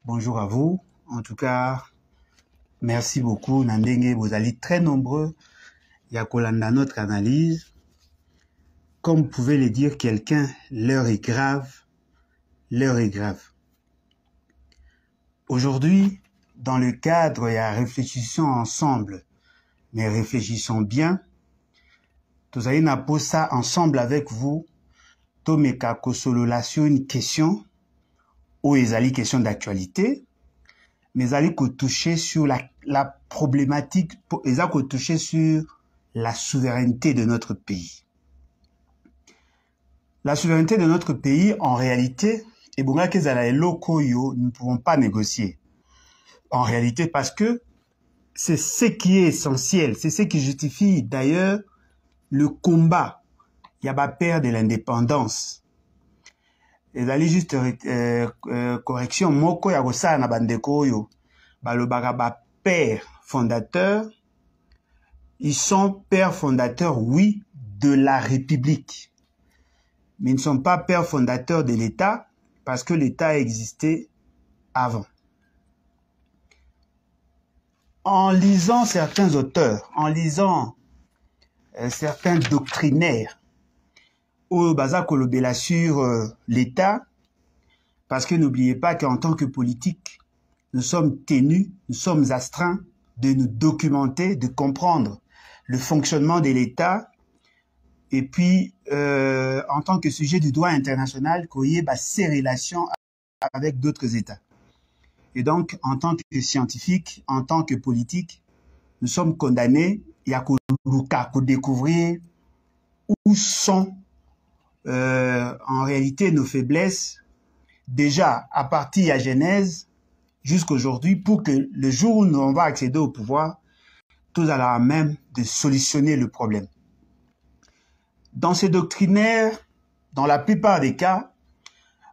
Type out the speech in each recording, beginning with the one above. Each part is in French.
Bonjour à vous. En tout cas, merci beaucoup. Nandenge, vous allez très nombreux. Yakolanda notre analyse. Comme pouvait le dire quelqu'un, l'heure est grave. L'heure est grave. Aujourd'hui, dans le cadre et réfléchissons ensemble, mais réfléchissons bien. Nous allons poser ça ensemble avec vous. Tomeka Kosololation, une question. Ou ezali question d'actualité, mais ezali ko toucher sur la problématique, ezali ko toucher sur la souveraineté de notre pays. La souveraineté de notre pays, en réalité, et bonga kezala eloko yo, nous ne pouvons pas négocier. En réalité, parce que c'est ce qui est essentiel, c'est ce qui justifie d'ailleurs le combat. Il y a pas peur de l'indépendance. Et allez juste correction moko ya kosala na bandeko oyo balobaka ba père fondateur, ils sont pères fondateurs, oui, de la République, mais ils ne sont pas pères fondateurs de l'État parce que l'État existait avant. En lisant certains auteurs, en lisant certains doctrinaires au baza kolobela sur l'État, parce que n'oubliez pas qu'en tant que politique, nous sommes tenus, nous sommes astreints de nous documenter, de comprendre le fonctionnement de l'État, et puis en tant que sujet du droit international, qu'il y ait ses relations avec d'autres États. Et donc, en tant que scientifique, en tant que politique, nous sommes condamnés à découvrir où sont en réalité nos faiblesses, déjà à partir de la Genèse jusqu'aujourd'hui, pour que le jour où on va accéder au pouvoir, tous à la même de solutionner le problème. Dans ces doctrinaires, dans la plupart des cas,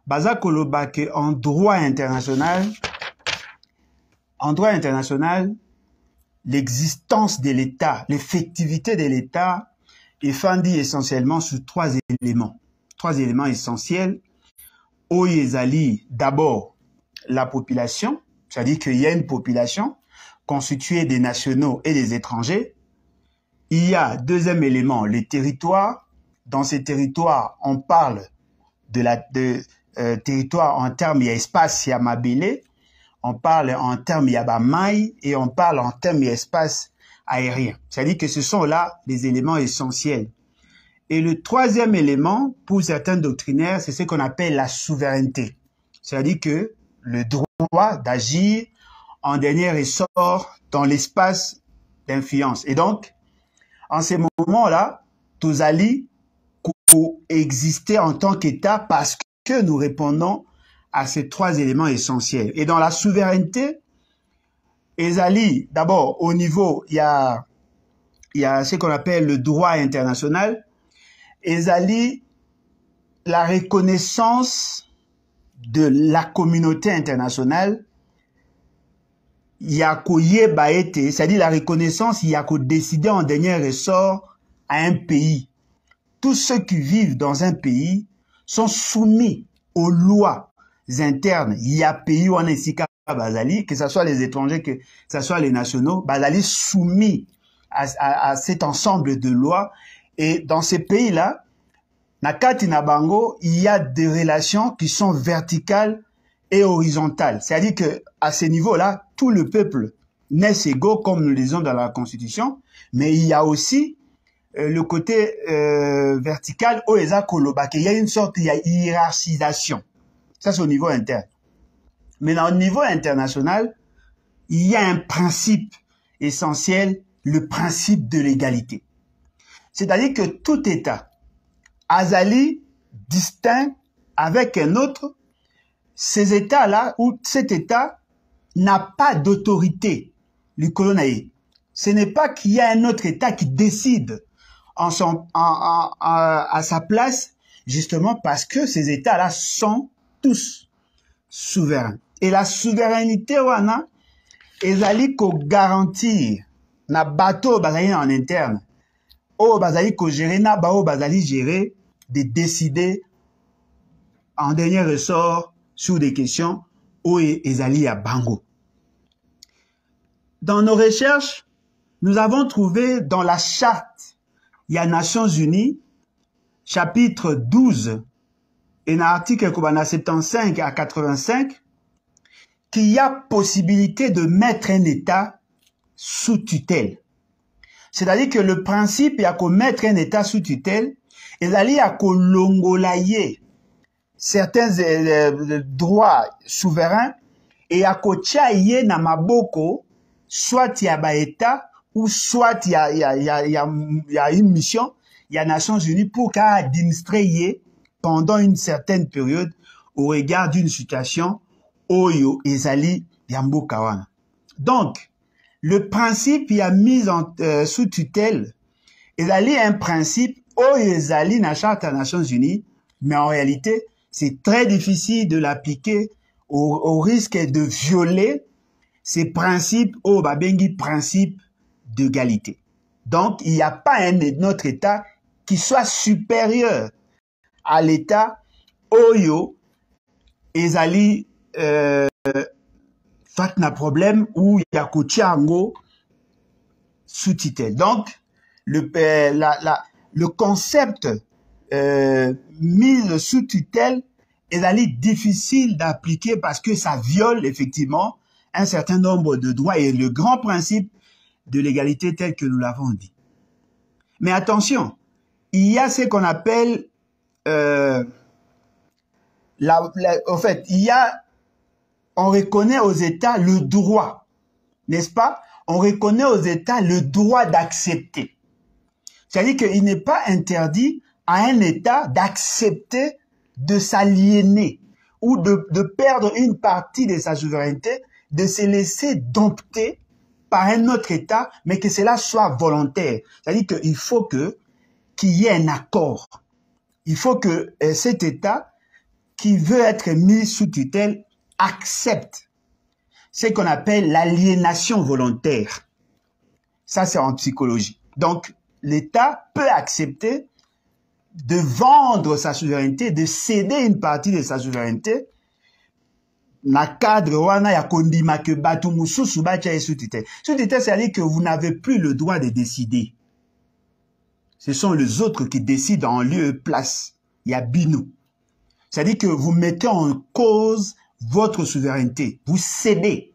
baza koloba que en droit international, l'existence de l'État, l'effectivité de l'État est fondée essentiellement sur trois éléments essentiels. Oyezali, d'abord, la population, c'est-à-dire qu'il y a une population constituée des nationaux et des étrangers. Il y a, deuxième élément, les territoires. Dans ces territoires, on parle de territoire en termes, il y a espace, il y a mabélé. On parle en termes, il y a bamaï, et on parle en termes, il y a espace aérien. C'est-à-dire que ce sont là les éléments essentiels. Et le troisième élément, pour certains doctrinaires, c'est ce qu'on appelle la souveraineté. C'est-à-dire que le droit d'agir en dernier ressort dans l'espace d'influence. Et donc, en ces moments-là, Tozali coexister en tant qu'État parce que nous répondons à ces trois éléments essentiels. Et dans la souveraineté, Ezali, d'abord, au niveau, il y a ce qu'on appelle le droit international. Ezali, la reconnaissance de la communauté internationale, c'est-à-dire la reconnaissance, il y a qu'au décider en dernier ressort à un pays. Tous ceux qui vivent dans un pays sont soumis aux lois internes. Il y a pays où on est ici, que ce soit les étrangers, que ce soit les nationaux, Bazali soumis à cet ensemble de lois. Et dans ces pays-là, Nakati Nabango, il y a des relations qui sont verticales et horizontales. C'est-à-dire que à ce niveau-là, tout le peuple naît égaux, comme nous le disons dans la Constitution, mais il y a aussi le côté vertical, il y a une sorte de hiérarchisation. Ça, c'est au niveau interne. Mais au niveau international, il y a un principe essentiel, le principe de l'égalité. C'est-à-dire que tout État, Azali, distinct avec un autre, ces États-là, ou cet État n'a pas d'autorité, le colonel. Ce n'est pas qu'il y a un autre État qui décide à sa place, justement parce que ces États-là sont tous souverains. Et la souveraineté, wana, ezali ko garantir na bateau bazali en interne, o bazali ko gérer na bao bazali gérer, de décider en dernier ressort sur des questions o ezali ya bango. Dans nos recherches, nous avons trouvé dans la charte des Nations Unies, chapitre 12, et dans l'article 75 à 85, qu'il y a possibilité de mettre un État sous tutelle. C'est-à-dire que le principe, il y a qu'on mettre un État sous tutelle, et il y a qu'on longolaye certains droits souverains, et il y a qu'on tchaye na maboko, soit il y a un État, ou soit il y a une mission, il y a Nations Unies pour qu'administrer pendant une certaine période au regard d'une situation Oyo Ezali Yambo Kawana. Donc, le principe il a mis sous tutelle, Ezali est un principe Oyo Ezali na charte des Nations Unies, mais en réalité, c'est très difficile de l'appliquer au risque de violer ces principes au babengi principe d'égalité. Donc, il n'y a pas un autre État qui soit supérieur à l'État Oyo Ezali fatna problème où il y a Koutiango sous tutelle. Donc, le concept mis sous tutelle est difficile d'appliquer parce que ça viole effectivement un certain nombre de droits et le grand principe de l'égalité tel que nous l'avons dit. Mais attention, il y a ce qu'on appelle en fait, on reconnaît aux États le droit, n'est-ce pas? On reconnaît aux États le droit d'accepter. C'est-à-dire qu'il n'est pas interdit à un État d'accepter de s'aliéner ou de perdre une partie de sa souveraineté, de se laisser dompter par un autre État, mais que cela soit volontaire. C'est-à-dire qu'il faut qu'il y ait un accord. Il faut que cet État qui veut être mis sous tutelle accepte ce qu'on appelle l'aliénation volontaire. Ça, c'est en psychologie. Donc, l'État peut accepter de vendre sa souveraineté, de céder une partie de sa souveraineté, na cadre wana ya kondima ke batu mususu bacha sous tutelle. Sous tutelle, c'est-à-dire que vous n'avez plus le droit de décider. Ce sont les autres qui décident en lieu et place. Il y a binou. C'est-à-dire que vous mettez en cause votre souveraineté. Vous cédez.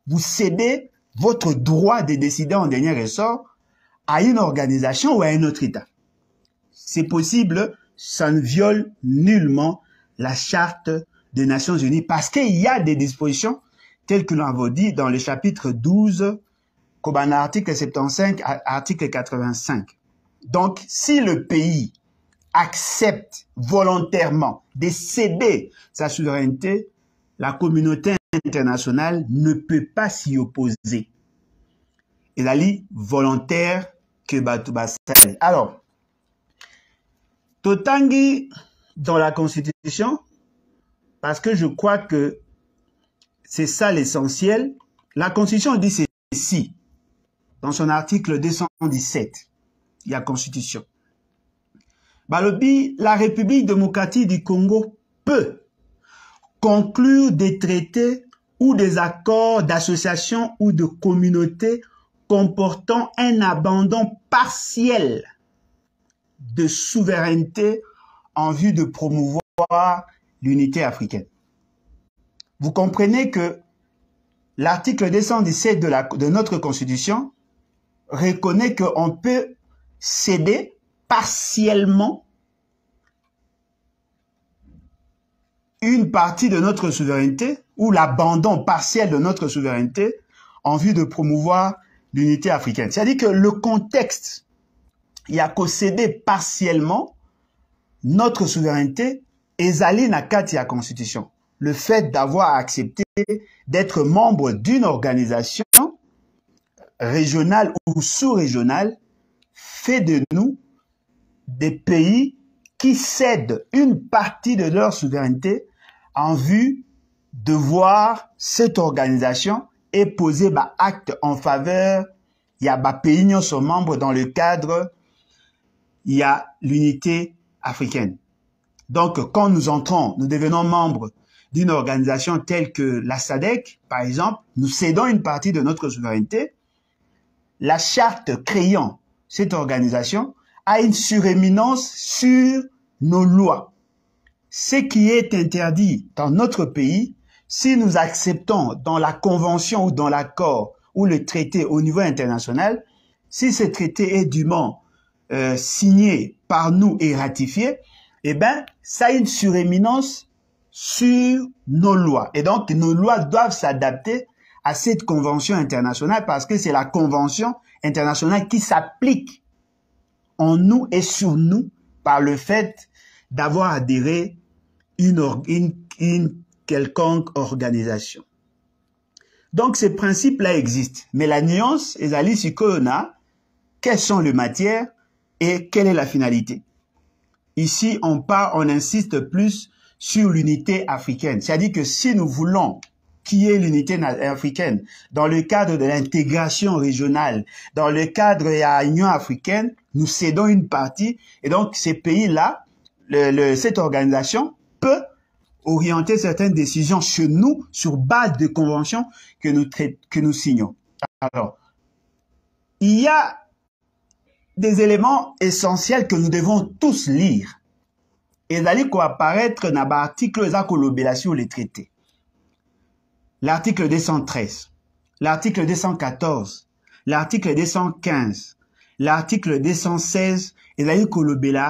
Vous cédez votre droit de décider en dernier ressort à une organisation ou à un autre État. C'est possible, ça ne viole nullement la charte des Nations Unies parce qu'il y a des dispositions telles que nous l'avons dit dans le chapitre 12, comme en article 75 à article 85. Donc, si le pays accepte volontairement de céder sa souveraineté, la communauté internationale ne peut pas s'y opposer. Il est volontaire que Batubasali. Alors, Totangi dans la Constitution, parce que je crois que c'est ça l'essentiel, la Constitution dit ceci, dans son article 217, il y a Constitution. Balobi, la République démocratique du Congo peut conclure des traités ou des accords d'association ou de communauté comportant un abandon partiel de souveraineté en vue de promouvoir l'unité africaine. Vous comprenez que l'article 217 de notre Constitution reconnaît qu'on peut céder partiellement une partie de notre souveraineté ou l'abandon partiel de notre souveraineté en vue de promouvoir l'unité africaine. C'est-à-dire que le contexte, il y a qu'au céder partiellement notre souveraineté ezali na kati ya constitution. Le fait d'avoir accepté d'être membre d'une organisation régionale ou sous-régionale fait de nous des pays qui cèdent une partie de leur souveraineté en vue de voir cette organisation et poser acte en faveur il y a pays qui sont membres dans le cadre il y a l'unité africaine. Donc quand nous entrons, nous devenons membres d'une organisation telle que la SADC, par exemple, nous cédons une partie de notre souveraineté. La charte créant cette organisation a une suréminence sur nos lois. Ce qui est interdit dans notre pays, si nous acceptons dans la convention ou dans l'accord ou le traité au niveau international, si ce traité est dûment signé par nous et ratifié, eh bien, ça a une suréminence sur nos lois. Et donc, nos lois doivent s'adapter à cette convention internationale parce que c'est la convention internationale qui s'applique en nous et sur nous par le fait d'avoir adhéré une quelconque organisation. Donc, ces principes-là existent. Mais la nuance, ezali sikona, quelles sont les matières et quelle est la finalité? Ici, on insiste plus sur l'unité africaine. C'est-à-dire que si nous voulons qu'il y ait l'unité africaine dans le cadre de l'intégration régionale, dans le cadre de l'Union africaine, nous cédons une partie. Et donc, ces pays-là, cette organisation peut orienter certaines décisions chez nous sur base de conventions que nous signons. Alors, il y a des éléments essentiels que nous devons tous lire. Et d'aller apparaître dans l'article sur les traités. L'article 213, l'article 214, l'article 215, l'article 216, et d'aller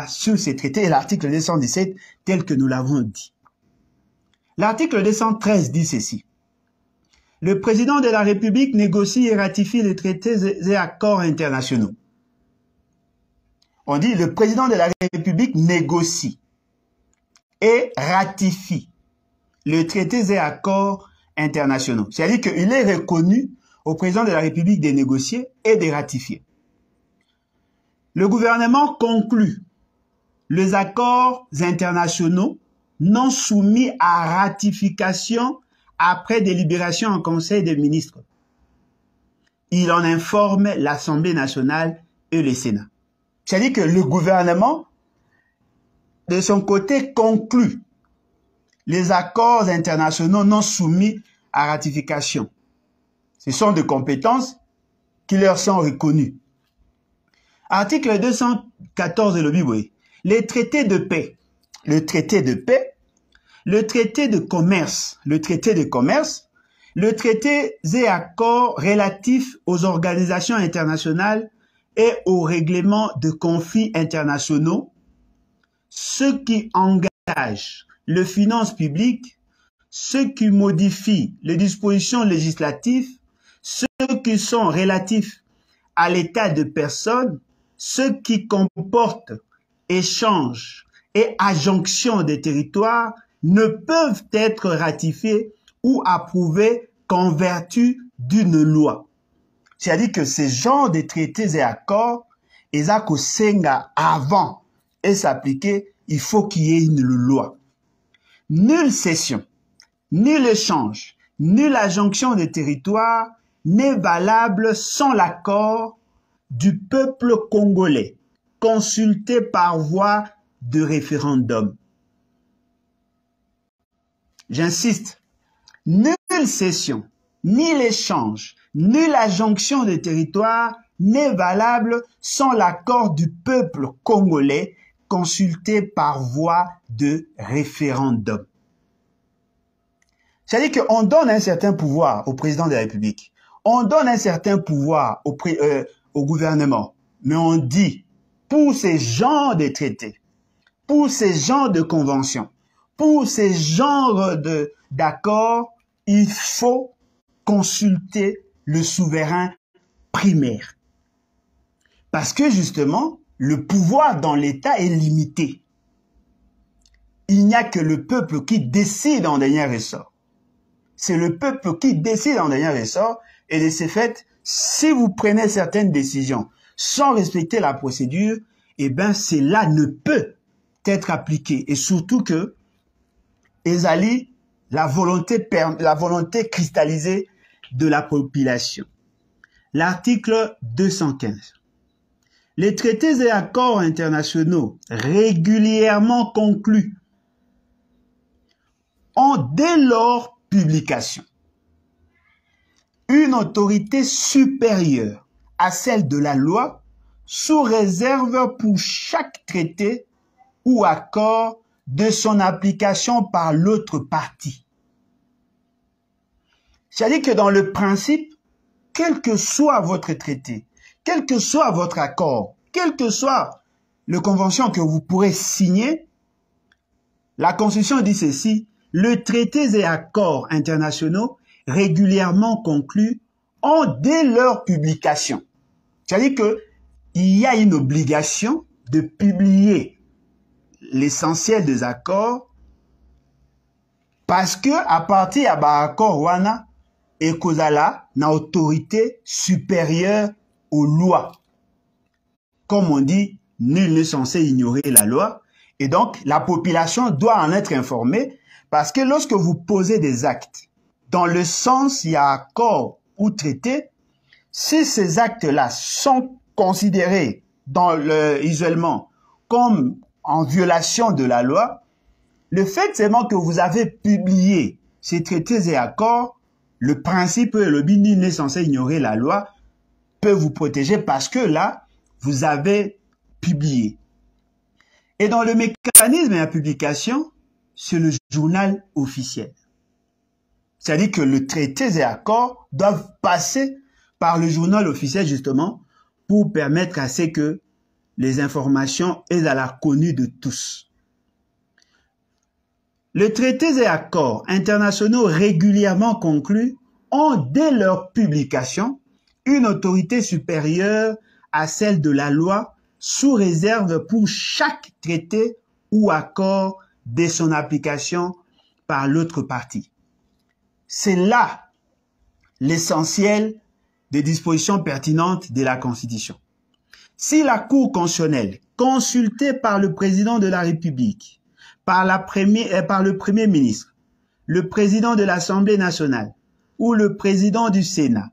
sur ces traités, et l'article 217, tel que nous l'avons dit. L'article 213 dit ceci. Le président de la République négocie et ratifie les traités et accords internationaux. On dit le président de la République négocie et ratifie les traités et accords internationaux. C'est-à-dire qu'il est reconnu au président de la République de négocier et de ratifier. Le gouvernement conclut les accords internationaux non soumis à ratification après délibération en Conseil des ministres. Il en informe l'Assemblée nationale et le Sénat. C'est-à-dire que le gouvernement, de son côté, conclut les accords internationaux non soumis à ratification. Ce sont des compétences qui leur sont reconnues. Article 214 de l'OBIBOE. Les traités de paix, le traité de paix, le traité de commerce, le traité et accords relatifs aux organisations internationales et aux règlements de conflits internationaux, ceux qui engagent les finances publiques, ceux qui modifient les dispositions législatives, ceux qui sont relatifs à l'état de personne, ceux qui comportent échanges et adjonctions des territoires ne peuvent être ratifiés ou approuvés qu'en vertu d'une loi. C'est-à-dire que ces genres de traités et accords, ils ont senga avant et s'appliquer, il faut qu'il y ait une loi. Nulle cession, nul échange, nulle adjonction de territoire n'est valable sans l'accord du peuple congolais, consulté par voie de référendum. J'insiste, nulle cession, ni l'échange, ni l'adjonction de territoire n'est valable sans l'accord du peuple congolais consulté par voie de référendum. C'est-à-dire qu'on donne un certain pouvoir au président de la République, on donne un certain pouvoir au gouvernement, mais on dit, pour ces genres de traités, pour ces genres de conventions, pour ces genres d'accords, il faut consulter le souverain primaire. Parce que justement, le pouvoir dans l'État est limité. il n'y a que le peuple qui décide en dernier ressort. C'est le peuple qui décide en dernier ressort, et de ce fait, si vous prenez certaines décisions sans respecter la procédure, eh bien, cela ne peut être appliqué. Et surtout que, ezali, la volonté cristallisée de la population. L'article 215. Les traités et accords internationaux régulièrement conclus ont dès leur publication une autorité supérieure à celle de la loi sous réserve pour chaque traité ou accord de son application par l'autre partie. C'est-à-dire que dans le principe, quel que soit votre traité, quel que soit votre accord, quelle que soit la convention que vous pourrez signer, la Constitution dit ceci: les traités et accords internationaux régulièrement conclus ont dès leur publication. C'est-à-dire qu'il y a une obligation de publier l'essentiel des accords parce que à partir de l'accord wana et kozala na autorité supérieure aux lois. Comme on dit, nul n'est censé ignorer la loi. Et donc, la population doit en être informée parce que lorsque vous posez des actes dans le sens il y a accord ou traité, si ces actes-là sont considérés dans l'isolement comme en violation de la loi, le fait seulement que vous avez publié ces traités et accords, le principe le nul n'est censé ignorer la loi peut vous protéger parce que là, vous avez publié. Et dans le mécanisme de la publication, c'est le journal officiel. C'est-à-dire que le traité et accords doivent passer par le journal officiel justement pour permettre à ce que les informations aient à la connue de tous. Les traités et accords internationaux régulièrement conclus ont dès leur publication une autorité supérieure à celle de la loi sous réserve pour chaque traité ou accord de son application par l'autre partie. C'est là l'essentiel des dispositions pertinentes de la Constitution. Si la Cour constitutionnelle, consultée par le président de la République, par le Premier ministre, le président de l'Assemblée nationale ou le président du Sénat,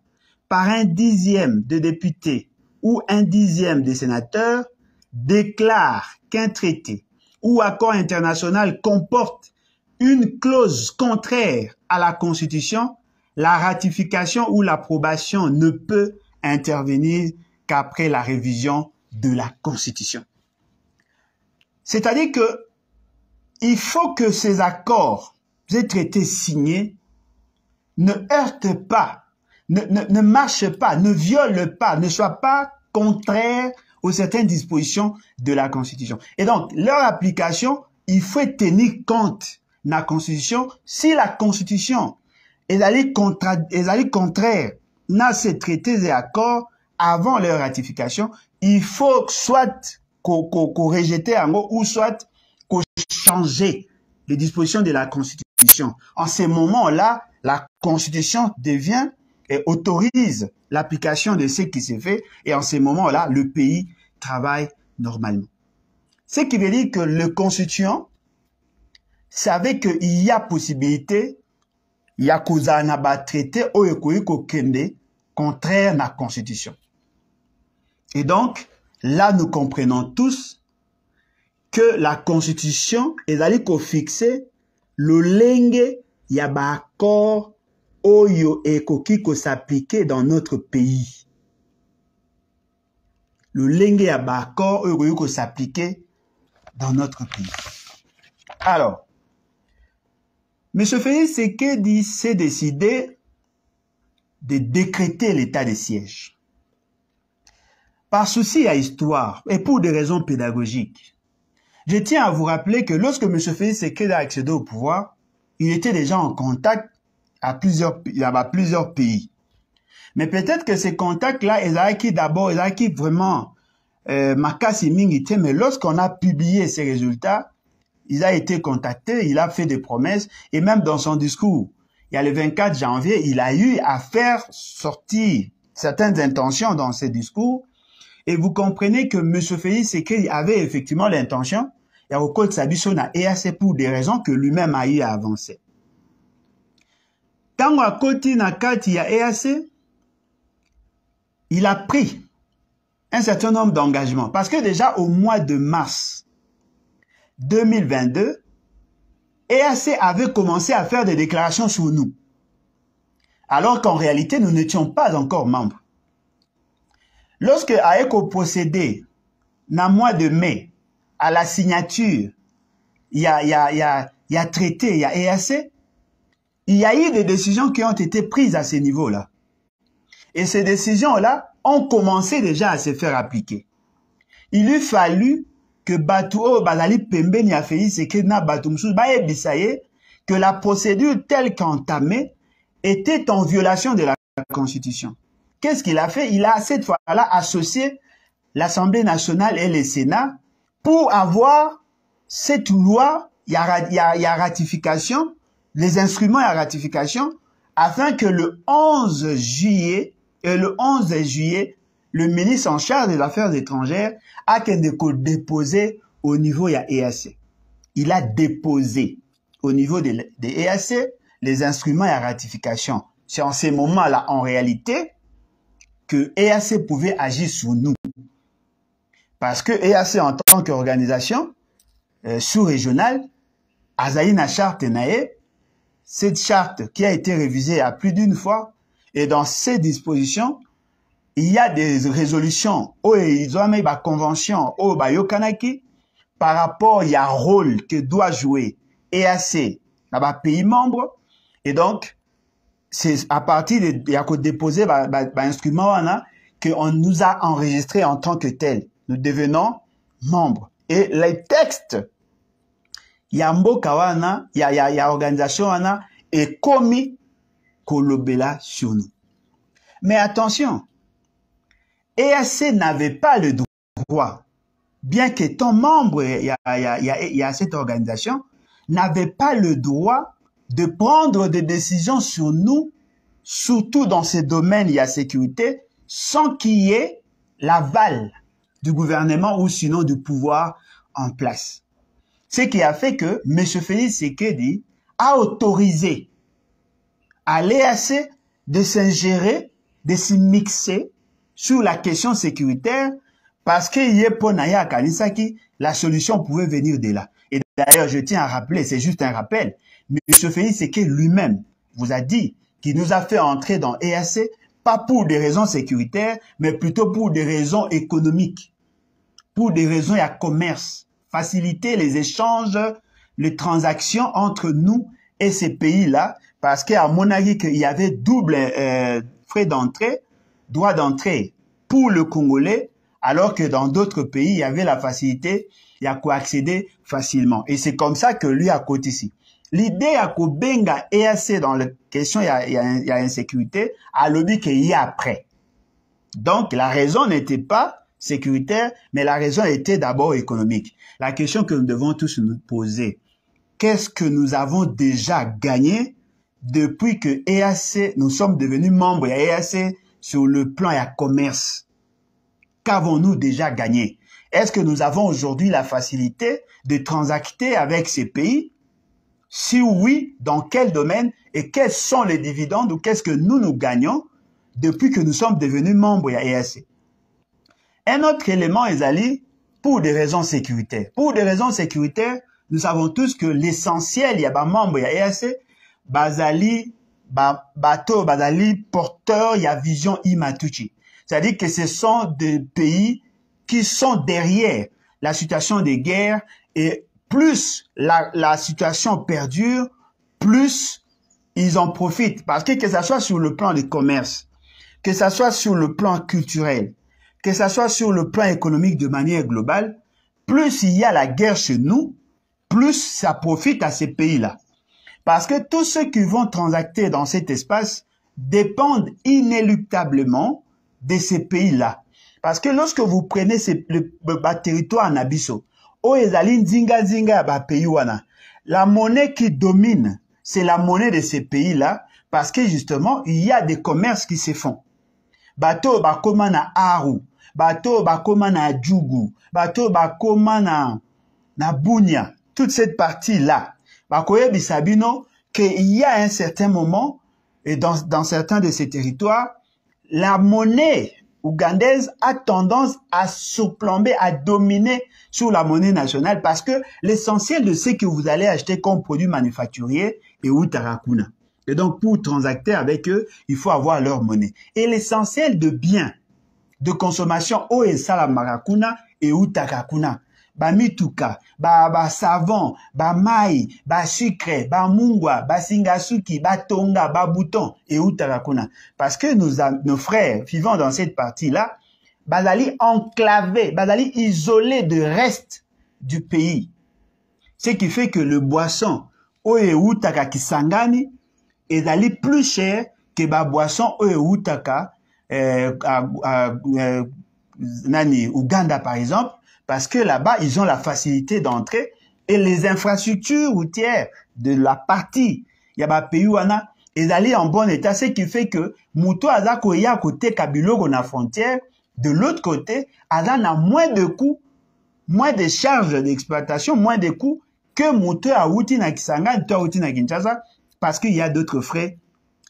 par un dixième de députés ou un dixième de sénateurs, déclare qu'un traité ou accord international comporte une clause contraire à la Constitution, la ratification ou l'approbation ne peut intervenir qu'après la révision de la Constitution. C'est-à-dire que il faut que ces accords, ces traités signés, ne heurtent pas, ne marchent pas, ne violent pas, ne soient pas contraires aux certaines dispositions de la Constitution. Et donc, leur application, il faut tenir compte de la Constitution. Si la Constitution est allée contraire à ces traités et accords avant leur ratification, il faut soit qu'on rejette en gros ou soit qu'on change les dispositions de la Constitution. En ces moments-là, la Constitution devient et autorise l'application de ce qui s'est fait et en ces moments-là, le pays travaille normalement. Ce qui veut dire que le constituant savait qu'il y a possibilité, il y a causa na ba traité oyekoyiko kende contraire à la Constitution. Et donc, là, nous comprenons tous que la Constitution est allée fixer le lenge ya ba accord oyo ekoki ko s'appliquer dans notre pays. Le lenge ya ba accord oyo ekoki ko s'appliquer dans notre pays. Alors, M. Félix Tshisekedi s'est décidé de décréter l'état de siège. Par souci à histoire et pour des raisons pédagogiques, je tiens à vous rappeler que lorsque M. Félix Tshisekedi a accédé au pouvoir, il était déjà en contact à plusieurs pays. Mais peut-être que ces contacts-là, ils ont vraiment makasi mingi, mais lorsqu'on a publié ces résultats, il a été contacté, il a fait des promesses, et même dans son discours, il y a le 24 janvier, il a eu à faire sortir certaines intentions dans ses discours, et vous comprenez que M. Félix Tshisekedi avait effectivement l'intention, il y a au code Sabiso na EAC pour des raisons que lui-même a eu à avancer. Tango à côté na kati ya EAC, il a pris un certain nombre d'engagements. Parce que déjà au mois de mars 2022, EAC avait commencé à faire des déclarations sur nous. Alors qu'en réalité, nous n'étions pas encore membres. Lorsque AECO procédait, dans le mois de mai, à la signature, il y a traité, il y a EAC, il y a eu des décisions qui ont été prises à ce niveau-là. Et ces décisions-là ont commencé déjà à se faire appliquer. Il eût fallu que Batou Bazali Pembeni a fait na Batumsou que la procédure telle qu'entamée était en violation de la Constitution. Qu'est-ce qu'il a fait? Il a cette fois-là associé l'Assemblée nationale et le Sénat pour avoir cette loi, il y a ratification, les instruments à ratification, afin que le 11 juillet, le ministre en charge des Affaires étrangères a déposé au niveau de EAC. Il a déposé au niveau de EAC les instruments à ratification. C'est en ces moments-là, en réalité, que EAC pouvait agir sur nous. Parce que EAC, en tant qu'organisation sous-régionale, Azaï na charte nae, cette charte qui a été révisée à plus d'une fois, et dans ces dispositions, il y a des résolutions, ils ont mis la convention, yokanaki, par rapport il y a un rôle que doit jouer EAC dans les pays membres, et donc, c'est à partir de, il y a qu'à déposer l'instrument qu'on nous a enregistré en tant que tel. Nous devenons membres. Et les textes, il y a mboka wana, il y a organisation wana, et commis kolobela sur nous. Mais attention, EAC n'avait pas le droit, bien qu'étant membre, il y a cette organisation, n'avait pas le droit de prendre des décisions sur nous, surtout dans ces domaines, il y a sécurité, sans qu'il y ait l'aval du gouvernement ou sinon du pouvoir en place. Ce qui a fait que M. Félix Tshisekedi a autorisé à l'EAC de s'ingérer, de s'immiscer sur la question sécuritaire parce qu'il y a pour Naya Kanisaki, la solution pouvait venir de là. Et d'ailleurs, je tiens à rappeler, c'est juste un rappel, M. Félix Tshisekedi lui-même vous a dit qu'il nous a fait entrer dans EAC pas pour des raisons sécuritaires, mais plutôt pour des raisons économiques, pour des raisons à commerce, faciliter les échanges, les transactions entre nous et ces pays-là, parce qu'à mon avis, il y avait double frais d'entrée, droit d'entrée pour le Congolais, alors que dans d'autres pays, il y avait la facilité, il y a quoi accéder facilement. Et c'est comme ça que lui a côté ici. L'idée à Kobenga EAC dans la question, il y a insécurité, à l'objet qu'il y a après. Donc, la raison n'était pas sécuritaire, mais la raison était d'abord économique. La question que nous devons tous nous poser, qu'est-ce que nous avons déjà gagné depuis que EAC, nous sommes devenus membres de EAC sur le plan et commerce? Qu'avons-nous déjà gagné? Est-ce que nous avons aujourd'hui la facilité de transacter avec ces pays? Si oui, dans quel domaine et quels sont les dividendes ou qu'est-ce que nous gagnons depuis que nous sommes devenus membres de EAC? Un autre élément est allé pour des raisons sécuritaires. Pour des raisons sécuritaires, nous savons tous que l'essentiel, il y a des membres de EAC, bazali, bateau, bazali, porteur, il y a vision imatuchi. C'est-à-dire que ce sont des pays qui sont derrière la situation de guerre et plus la situation perdure, plus ils en profitent. Parce que ça soit sur le plan du commerce, que ça soit sur le plan culturel, que ça soit sur le plan économique de manière globale, plus il y a la guerre chez nous, plus ça profite à ces pays-là. Parce que tous ceux qui vont transacter dans cet espace dépendent inéluctablement de ces pays-là. Parce que lorsque vous prenez le territoire en Abisso, o ezali nzinga nzinga ba pays wana. La monnaie qui domine, c'est la monnaie de ces pays-là, parce que justement, il y a des commerces qui se font. Bateau bakoma na Aru, bateau bakoma na Djougou, bateau bakoma na Bunia, toute cette partie-là. Bakoye bisabino, qu'il y a un certain moment, et dans certains de ces territoires, la monnaie ougandaise a tendance à surplomber, à dominer sur la monnaie nationale parce que l'essentiel de ce que vous allez acheter comme produit manufacturier est Utarakuna. Et donc, pour transacter avec eux, il faut avoir leur monnaie. Et l'essentiel de biens de consommation au Esala Marakuna et Utarakuna. Ba mituka, ba savon, ba mai, ba sucre, ba mungwa, ba singasuki, ba tonga, ba bouton et Utarakuna. Parce que nos frères vivant dans cette partie-là, bazali enclavés, bazali isolés de reste du pays. Ce qui fait que le boisson, oe Utaka kisangani, est allé plus cher que ba boisson oe Utaka, nani, Ouganda par exemple, parce que là-bas, ils ont la facilité d'entrer et les infrastructures routières de la partie, il y a des pays où ils allaient en bon état, ce qui fait que Mouto Azako ya à côté Kabiloko na frontière, de l'autre côté, Azan a moins de coûts, moins de charges d'exploitation, moins de coûts que Mouto à Outi na Kisanga, Mouto à Outi na Kinshasa, parce qu'il y a d'autres frais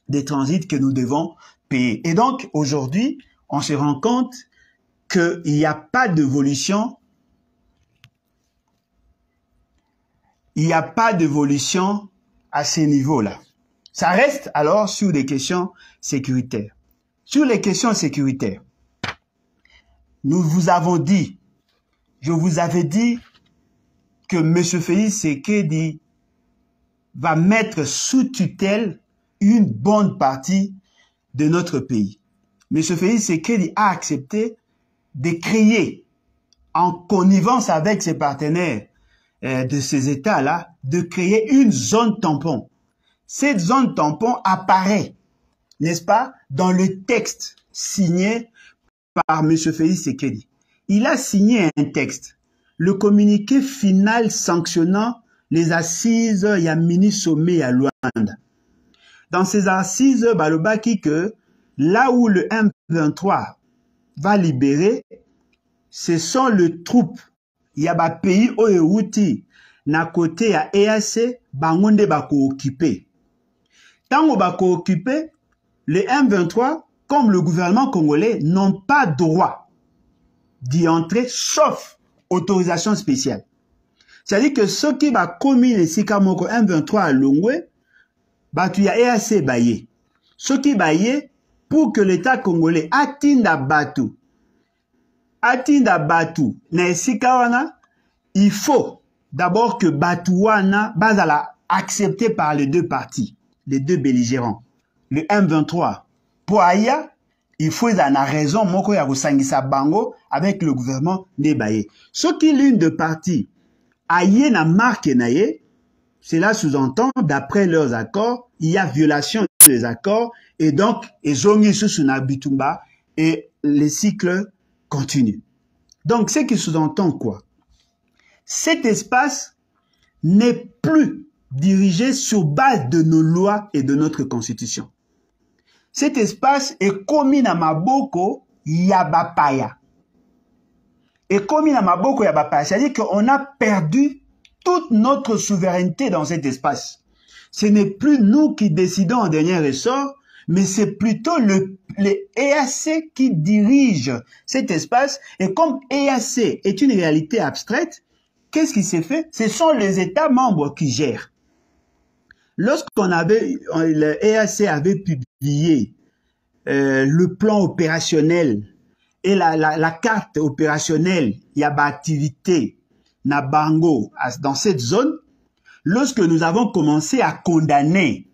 de transit que nous devons payer. Et donc, aujourd'hui, on se rend compte qu'il n'y a pas d'évolution. Il n'y a pas d'évolution à ces niveaux-là. Ça reste alors sur des questions sécuritaires. Sur les questions sécuritaires, nous vous avons dit, je vous avais dit que M. Félix Tshisekedi va mettre sous tutelle une bonne partie de notre pays. M. Félix Tshisekedi a accepté de créer, en connivence avec ses partenaires, de ces États-là, de créer une zone tampon. Cette zone tampon apparaît, n'est-ce pas, dans le texte signé par M. Félix Tshisekedi. Il a signé un texte, le communiqué final sanctionnant les assises Yamini Sommet à Luanda. Dans ces assises, balobaki que là où le M23 va libérer, ce sont les troupes. Il y a des pays où il na côté à EAC, bangonde bako occupé. Tant que bako occupé, les M23, comme le gouvernement congolais, n'ont pas droit d'y entrer, sauf autorisation spéciale. C'est-à-dire que ceux qui va commis les Sikamoko M23 à Longwe, batu ya EAC baye. Ceux qui baye, pour que l'État congolais atteinde batu, na esika wana, il faut d'abord que Batouana bazala accepté par les deux parties, les deux belligérants. Le M23, pour Aya, il faut en a raison, moko ya kusangisa bango avec le gouvernement Nebaye. Ce qui l'une de parties, Aye na marque naye, cela sous-entend, d'après leurs accords, il y a violation des accords, et donc, ezongi sous na bitumba, et les cycles continue. Donc, ce qui sous-entend quoi? Cet espace n'est plus dirigé sur base de nos lois et de notre constitution. Cet espace est commis na maboko yabapaya. Et commis na maboko yabapaya, c'est-à-dire qu'on a perdu toute notre souveraineté dans cet espace. Ce n'est plus nous qui décidons en dernier ressort, mais c'est plutôt les EAC qui dirigent cet espace. Et comme EAC est une réalité abstraite, qu'est-ce qui s'est fait? Ce sont les États membres qui gèrent. Lorsqu'on avait, le EAC avait publié le plan opérationnel et la carte opérationnelle, il y a activité, na bango, dans cette zone, lorsque nous avons commencé à condamner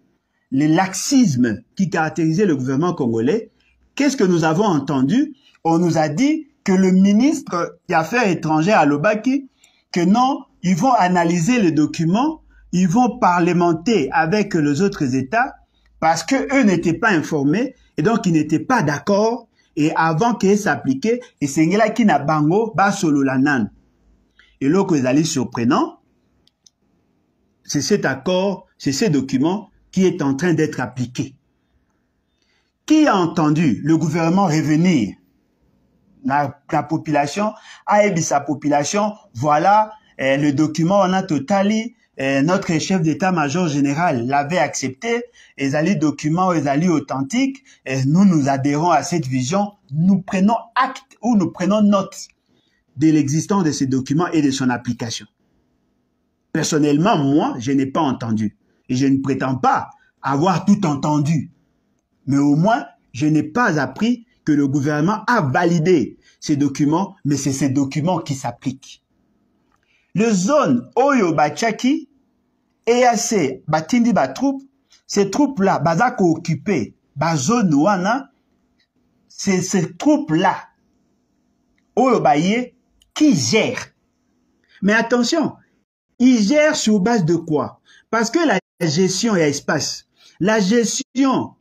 le laxisme qui caractérisait le gouvernement congolais, qu'est-ce que nous avons entendu? On nous a dit que le ministre des Affaires étrangères à Lobaki, que non, ils vont analyser les documents, ils vont parlementer avec les autres États, parce qu'eux n'étaient pas informés, et donc ils n'étaient pas d'accord, et avant qu'ils s'appliquaient, et c'est là qui n'a bango, bas solo la nan. et là que ezali surprenant, c'est cet accord, c'est ce document qui est en train d'être appliqué. Qui a entendu le gouvernement revenir? La population, sa population, voilà, le document, on a totali, notre chef d'état-major général l'avait accepté, ezali document, ezali authentique, et nous adhérons à cette vision, nous prenons acte ou nous prenons note de l'existence de ces documents et de son application. Personnellement, moi, je n'ai pas entendu. Et je ne prétends pas avoir tout entendu. Mais au moins, je n'ai pas appris que le gouvernement a validé ces documents, mais c'est ces documents qui s'appliquent. Le zone Oyo Bachaki, EAC, Batindi Batroupe, ces troupes-là, Bazako occupé, Bazone Wana, c'est ces troupes-là, Oyo Baye, qui gèrent. Mais attention, ils gèrent sur base de quoi? Parce que la gestion est espace. La gestion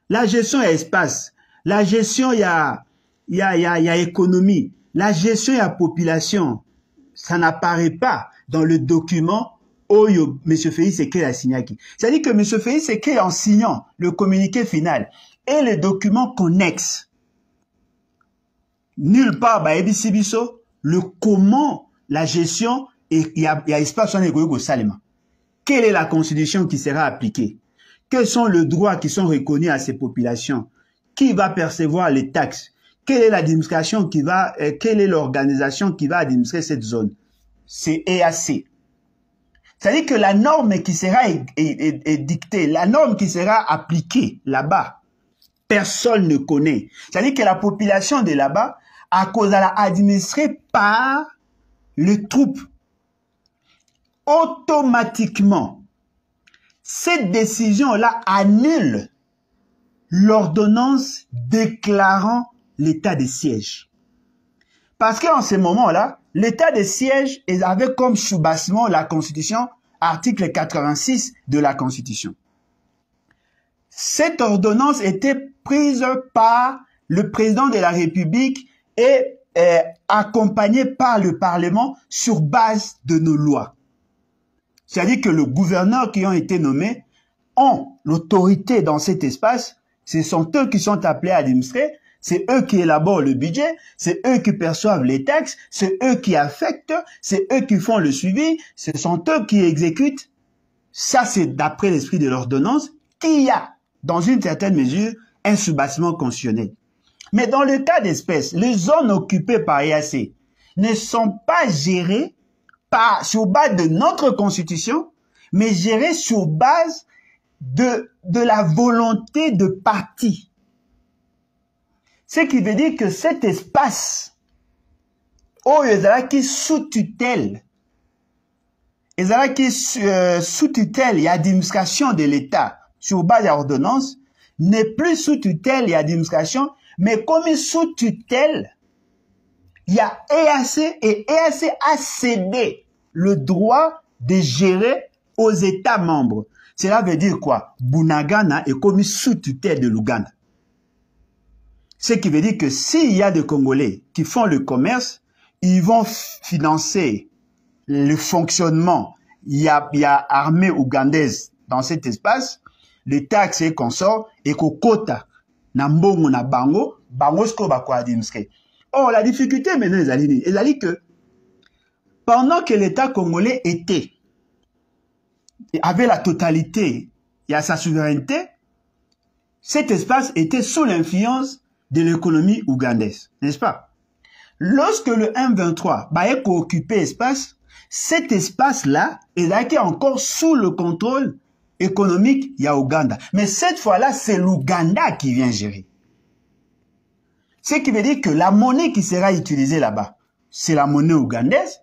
est espace. La gestion, il y a économie. La gestion, il y a population. Ça n'apparaît pas dans le document Oyo, M. Félix Sekei a signé. C'est-à-dire que M. Félix Sekei, en signant le communiqué final et les documents connexes, nulle part, le comment la gestion, et il y a espace sur le Salima. Quelle est la constitution qui sera appliquée? Quels sont les droits qui sont reconnus à ces populations? Qui va percevoir les taxes? Quelle est l'administration qui va, quelle est l'organisation qui va administrer cette zone? C'est EAC. C'est-à-dire que la norme qui sera dictée, la norme qui sera appliquée là-bas, personne ne connaît. C'est-à-dire que la population de là-bas, à cause de la administrée par les troupes, automatiquement, cette décision-là annule l'ordonnance déclarant l'état de siège. Parce qu'en ce moment-là, l'état de siège avait comme soubassement la Constitution, article 86 de la Constitution. Cette ordonnance était prise par le président de la République et accompagnée par le Parlement sur base de nos lois. C'est-à-dire que les gouverneurs qui ont été nommés ont l'autorité dans cet espace. Ce sont eux qui sont appelés à administrer. C'est eux qui élaborent le budget. C'est eux qui perçoivent les taxes. C'est eux qui affectent. C'est eux qui font le suivi. Ce sont eux qui exécutent. Ça, c'est d'après l'esprit de l'ordonnance qu'il y a, dans une certaine mesure, un soubassement constitutionnel. Mais dans le cas d'espèce, les zones occupées par EAC ne sont pas gérées sur base de notre constitution, mais gérées sur base de la volonté de parti. Ce qui veut dire que cet espace, qui sous tutelle, sous tutelle et administration de l'État sur base d'ordonnance, n'est plus sous tutelle et administration, mais comme sous tutelle, il y a EAC et EAC a cédé le droit de gérer aux États membres. Cela veut dire quoi? Bunagana est commis sous tutelle de l'Ouganda. Ce qui veut dire que s'il y a des Congolais qui font le commerce, ils vont financer le fonctionnement. Il y a armée ougandaise dans cet espace, les taxes et consorts, et kokota, na mbongo na bango, bango sko ba kwa administrer. Or, la difficulté maintenant, c'est que pendant que l'État congolais avait la totalité et sa souveraineté, cet espace était sous l'influence de l'économie ougandaise, n'est-ce pas? Lorsque le M23 va occuper espace, cet espace-là est encore sous le contrôle économique de Ouganda. Mais cette fois-là, c'est l'Ouganda qui vient gérer. Ce qui veut dire que la monnaie qui sera utilisée là-bas, c'est la monnaie ougandaise,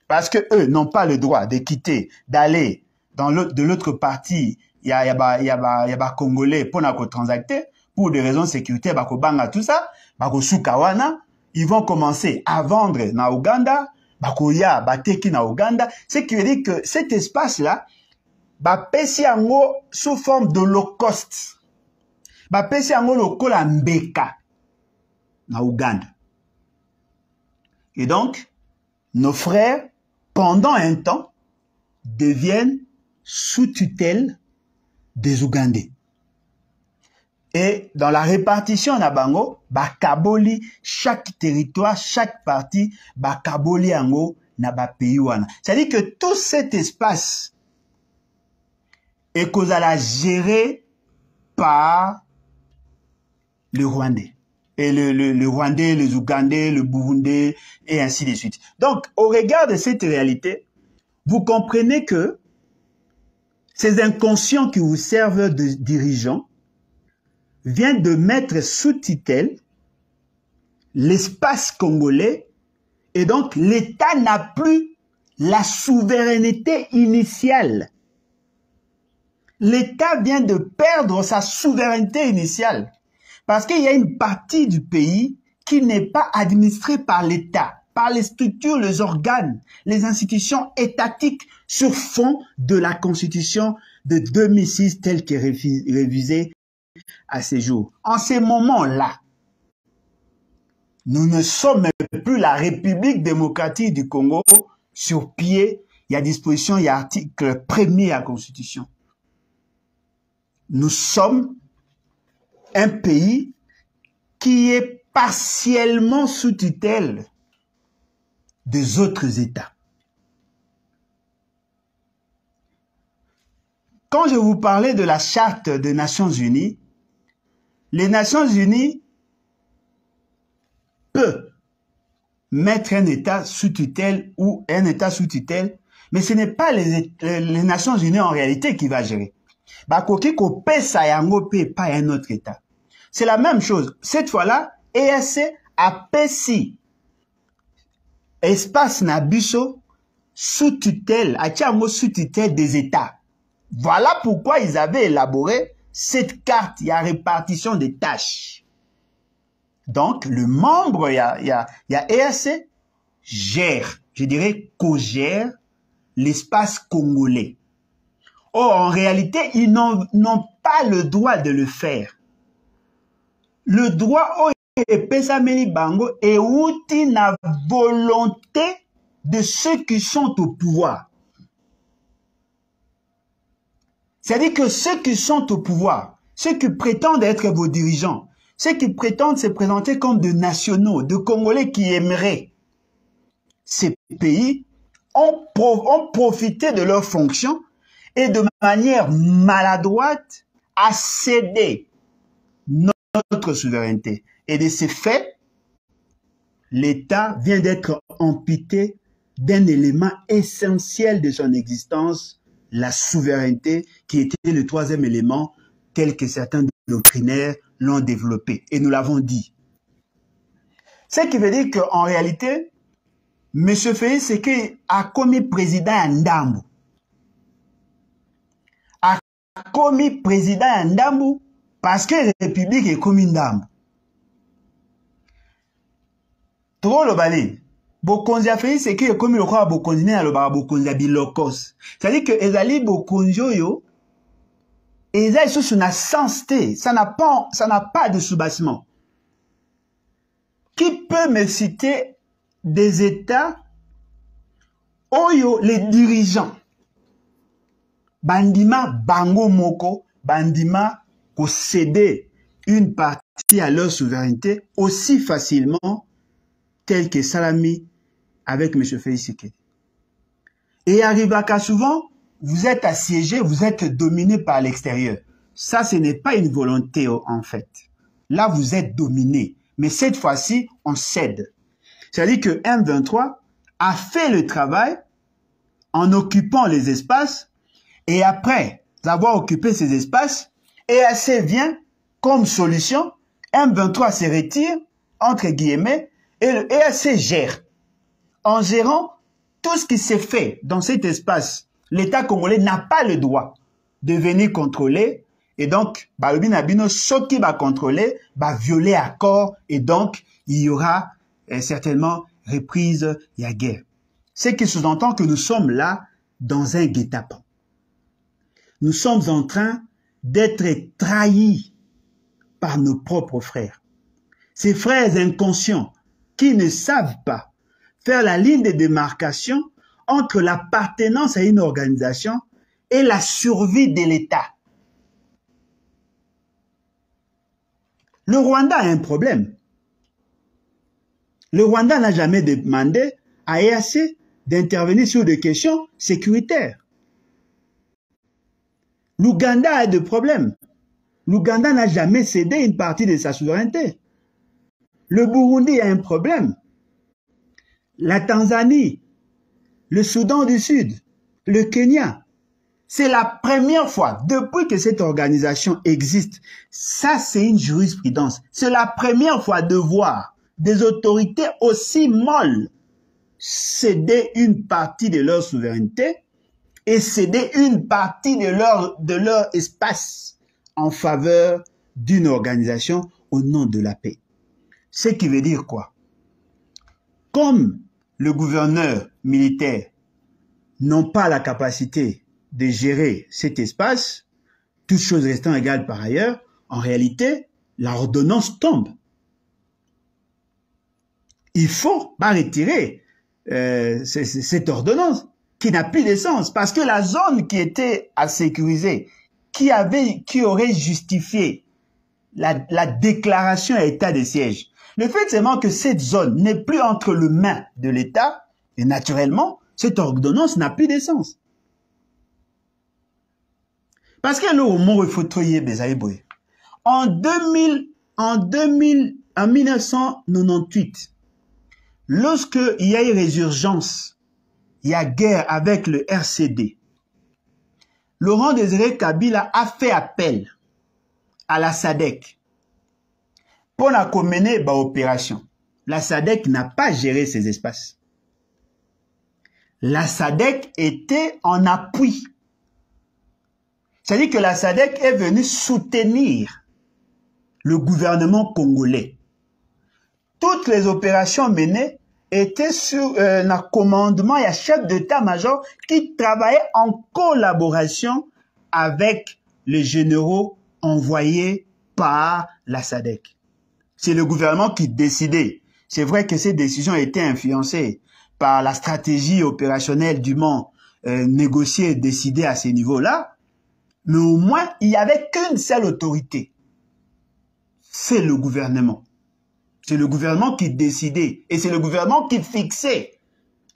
parce que eux n'ont pas le droit de quitter, d'aller de l'autre partie, il y a Congolais pour transacter, pour des raisons de sécurité, banga tout ça, sukawana, ils vont commencer à vendre na Ouganda, bakoya, bateki na Ouganda, ce qui veut dire que cet espace-là, pesi yango sous forme de low cost, pesi yango lokola mbeka na Ouganda. Et donc, nos frères, pendant un temps, deviennent sous tutelle des Ougandais. Et dans la répartition na bango, bakaboli chaque territoire, chaque partie, bakaboli ango na ba pays wana. C'est-à-dire que tout cet espace est kozala géré par le Rwandais. Et le Rwandais, les Ougandais, le Burundais, et ainsi de suite. Donc, au regard de cette réalité, vous comprenez que ces inconscients qui vous servent de dirigeants viennent de mettre sous tutelle l'espace congolais, et donc l'État n'a plus la souveraineté initiale. L'État vient de perdre sa souveraineté initiale. Parce qu'il y a une partie du pays qui n'est pas administrée par l'État, par les structures, les organes, les institutions étatiques sur fond de la Constitution de 2006 telle qu'est révisée à ces jours. En ces moments-là, nous ne sommes plus la République démocratique du Congo sur pied. Il y a disposition, il y a article 1er à la Constitution. Nous sommes un pays qui est partiellement sous tutelle des autres États. Quand je vous parlais de la charte des Nations Unies, les Nations Unies peuvent mettre un État sous tutelle ou un État sous tutelle, mais ce n'est pas les Nations Unies en réalité qui va gérer. Bakoki ko pesa yango pe pas un autre État. C'est la même chose. Cette fois-là, EAC a pesi espace nabiso sous tutelle, atiango sous tutelle des États. Voilà pourquoi ils avaient élaboré cette carte, il y a répartition des tâches. Donc, le membre, il y a EAC, gère, je dirais, co-gère l'espace congolais. Or, en réalité, ils n'ont pas le droit de le faire. Le droit au Pesameli Bango est outil na volonté de ceux qui sont au pouvoir. C'est-à-dire que ceux qui sont au pouvoir, ceux qui prétendent être vos dirigeants, ceux qui prétendent se présenter comme de nationaux, de Congolais qui aimeraient ces pays, ont profité de leurs fonctions et de manière maladroite à céder notre souveraineté. Et de ces faits, l'État vient d'être amputé d'un élément essentiel de son existence, la souveraineté, qui était le troisième élément tel que certains doctrinaires l'ont développé. Et nous l'avons dit. Ce qui veut dire qu'en réalité, M. Félix Tshisekedi a commis président à Ndambu. A commis président à Ndambu parce que la République est comme Ndambu. Trop le balai. Bokonzi a fait ce qui est comme le roi Bokonzi n'a le bar Bokonzi a bilokos. C'est-à-dire que Ezali Bokonzi yo, Ezali sous une sensité, ça n'a pas de soubassement. Qui peut me citer des États où les dirigeants bandima bango moko, bandima ko céder une partie à leur souveraineté aussi facilement tel que Salami avec M. Félix Tshisekedi. Et arrivaka souvent, vous êtes assiégé, vous êtes dominé par l'extérieur. Ça, ce n'est pas une volonté en fait. Là, vous êtes dominé. Mais cette fois-ci, on cède. C'est-à-dire que M23 a fait le travail en occupant les espaces et après avoir occupé ces espaces, EAC vient comme solution, M23 se retire, entre guillemets, et le EAC gère. En gérant tout ce qui s'est fait dans cet espace, l'État congolais n'a pas le droit de venir contrôler et donc, Balobi Nabino, ce qui va contrôler, va violer accord et donc, il y aura certainement reprise, il y a guerre. Ce qui sous-entend que nous sommes là dans un guet-apens. Nous sommes en train d'être trahis par nos propres frères. Ces frères inconscients qui ne savent pas faire la ligne de démarcation entre l'appartenance à une organisation et la survie de l'État. Le Rwanda a un problème. Le Rwanda n'a jamais demandé à EAC d'intervenir sur des questions sécuritaires. L'Ouganda a des problèmes. L'Ouganda n'a jamais cédé une partie de sa souveraineté. Le Burundi a un problème. La Tanzanie, le Soudan du Sud, le Kenya. C'est la première fois, depuis que cette organisation existe, ça c'est une jurisprudence, c'est la première fois de voir des autorités aussi molles céder une partie de leur souveraineté et céder une partie de leur espace en faveur d'une organisation au nom de la paix. Ce qui veut dire quoi? Comme le gouverneur militaire n'ont pas la capacité de gérer cet espace, toutes choses restant égales par ailleurs, en réalité, l'ordonnance tombe. Il faut pas retirer cette ordonnance qui n'a plus de sens parce que la zone qui était à sécuriser, qui aurait justifié la déclaration à état de siège, le fait seulement que cette zone n'est plus entre les mains de l'État, et naturellement, cette ordonnance n'a plus de sens. Parce que là, au moment où il faut trouver Bezaïboy, en 1998, lorsque il y a eu résurgence, il y a guerre avec le RCD, Laurent Désiré Kabila a fait appel à la SADC pour la mener l'opération. La SADC n'a pas géré ces espaces. La SADC était en appui. C'est-à-dire que la SADC est venue soutenir le gouvernement congolais. Toutes les opérations menées étaient sur le commandement et un chef d'état-major qui travaillait en collaboration avec les généraux envoyés par la SADC. C'est le gouvernement qui décidait. C'est vrai que ces décisions étaient influencées par la stratégie opérationnelle du Mans négociée et décidée à ce niveau-là. Mais au moins, il n'y avait qu'une seule autorité. C'est le gouvernement. C'est le gouvernement qui décidait. Et c'est le gouvernement qui fixait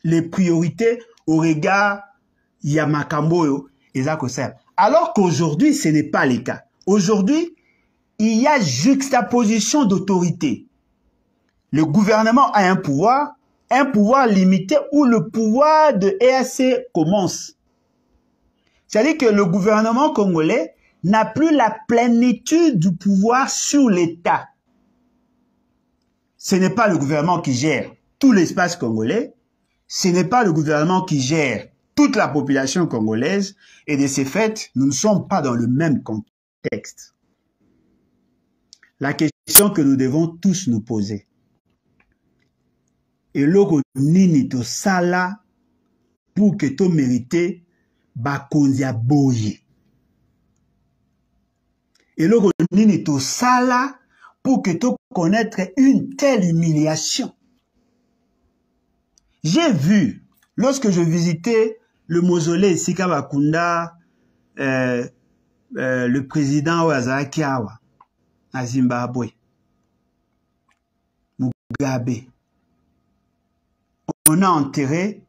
les priorités au regard Yamakambo et Zakosel. Alors qu'aujourd'hui, ce n'est pas le cas. Aujourd'hui, il y a juxtaposition d'autorité. Le gouvernement a un pouvoir limité où le pouvoir de EAC commence. C'est-à-dire que le gouvernement congolais n'a plus la plénitude du pouvoir sur l'État. Ce n'est pas le gouvernement qui gère tout l'espace congolais, ce n'est pas le gouvernement qui gère toute la population congolaise, et de ce fait, nous ne sommes pas dans le même contexte. La question que nous devons tous nous poser, et loko nini to sala pour que to mérite bakonzi ya boye. Et loko nini to sala pour que to connaître une telle humiliation. J'ai vu, lorsque je visitais le mausolée Sika Bakunda, le président Wazaki Awa, à Zimbabwe, Mugabe, on a enterré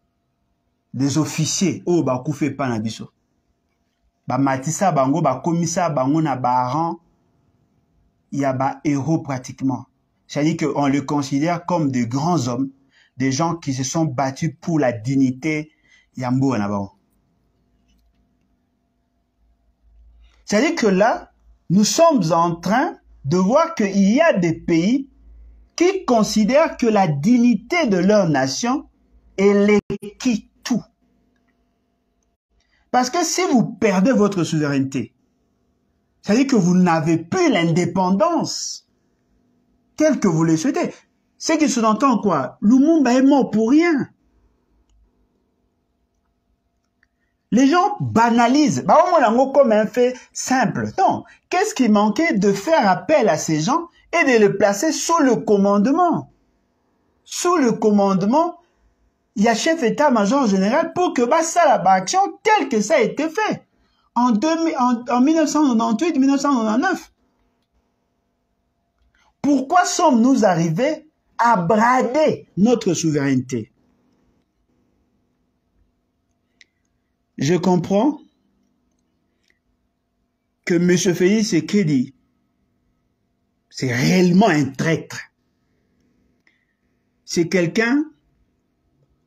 des officiers au Bakoufe Panabiso. Ba Matissa Bango, ba Komissa Bango na Baran, il y a ba héros pratiquement. C'est-à-dire qu'on les considère comme de grands hommes, des gens qui se sont battus pour la dignité Yambo Anabao. C'est-à-dire que là, nous sommes en train de voir qu'il y a des pays qui considèrent que la dignité de leur nation est l'équipe tout. Parce que si vous perdez votre souveraineté, c'est-à-dire que vous n'avez plus l'indépendance telle que vous le souhaitez. Ce qui sous-entend quoi? Lumumba est mort pour rien. Les gens banalisent. Bah, on l'a comme un fait simple. Non. Qu'est-ce qui manquait? De faire appel à ces gens et de les placer sous le commandement. Sous le commandement il y a chef état-major général pour que ça la action telle que ça a été fait en 1998-1999. Pourquoi sommes-nous arrivés à brader notre souveraineté? Je comprends que M. Félix Tshisekedi, c'est réellement un traître. C'est quelqu'un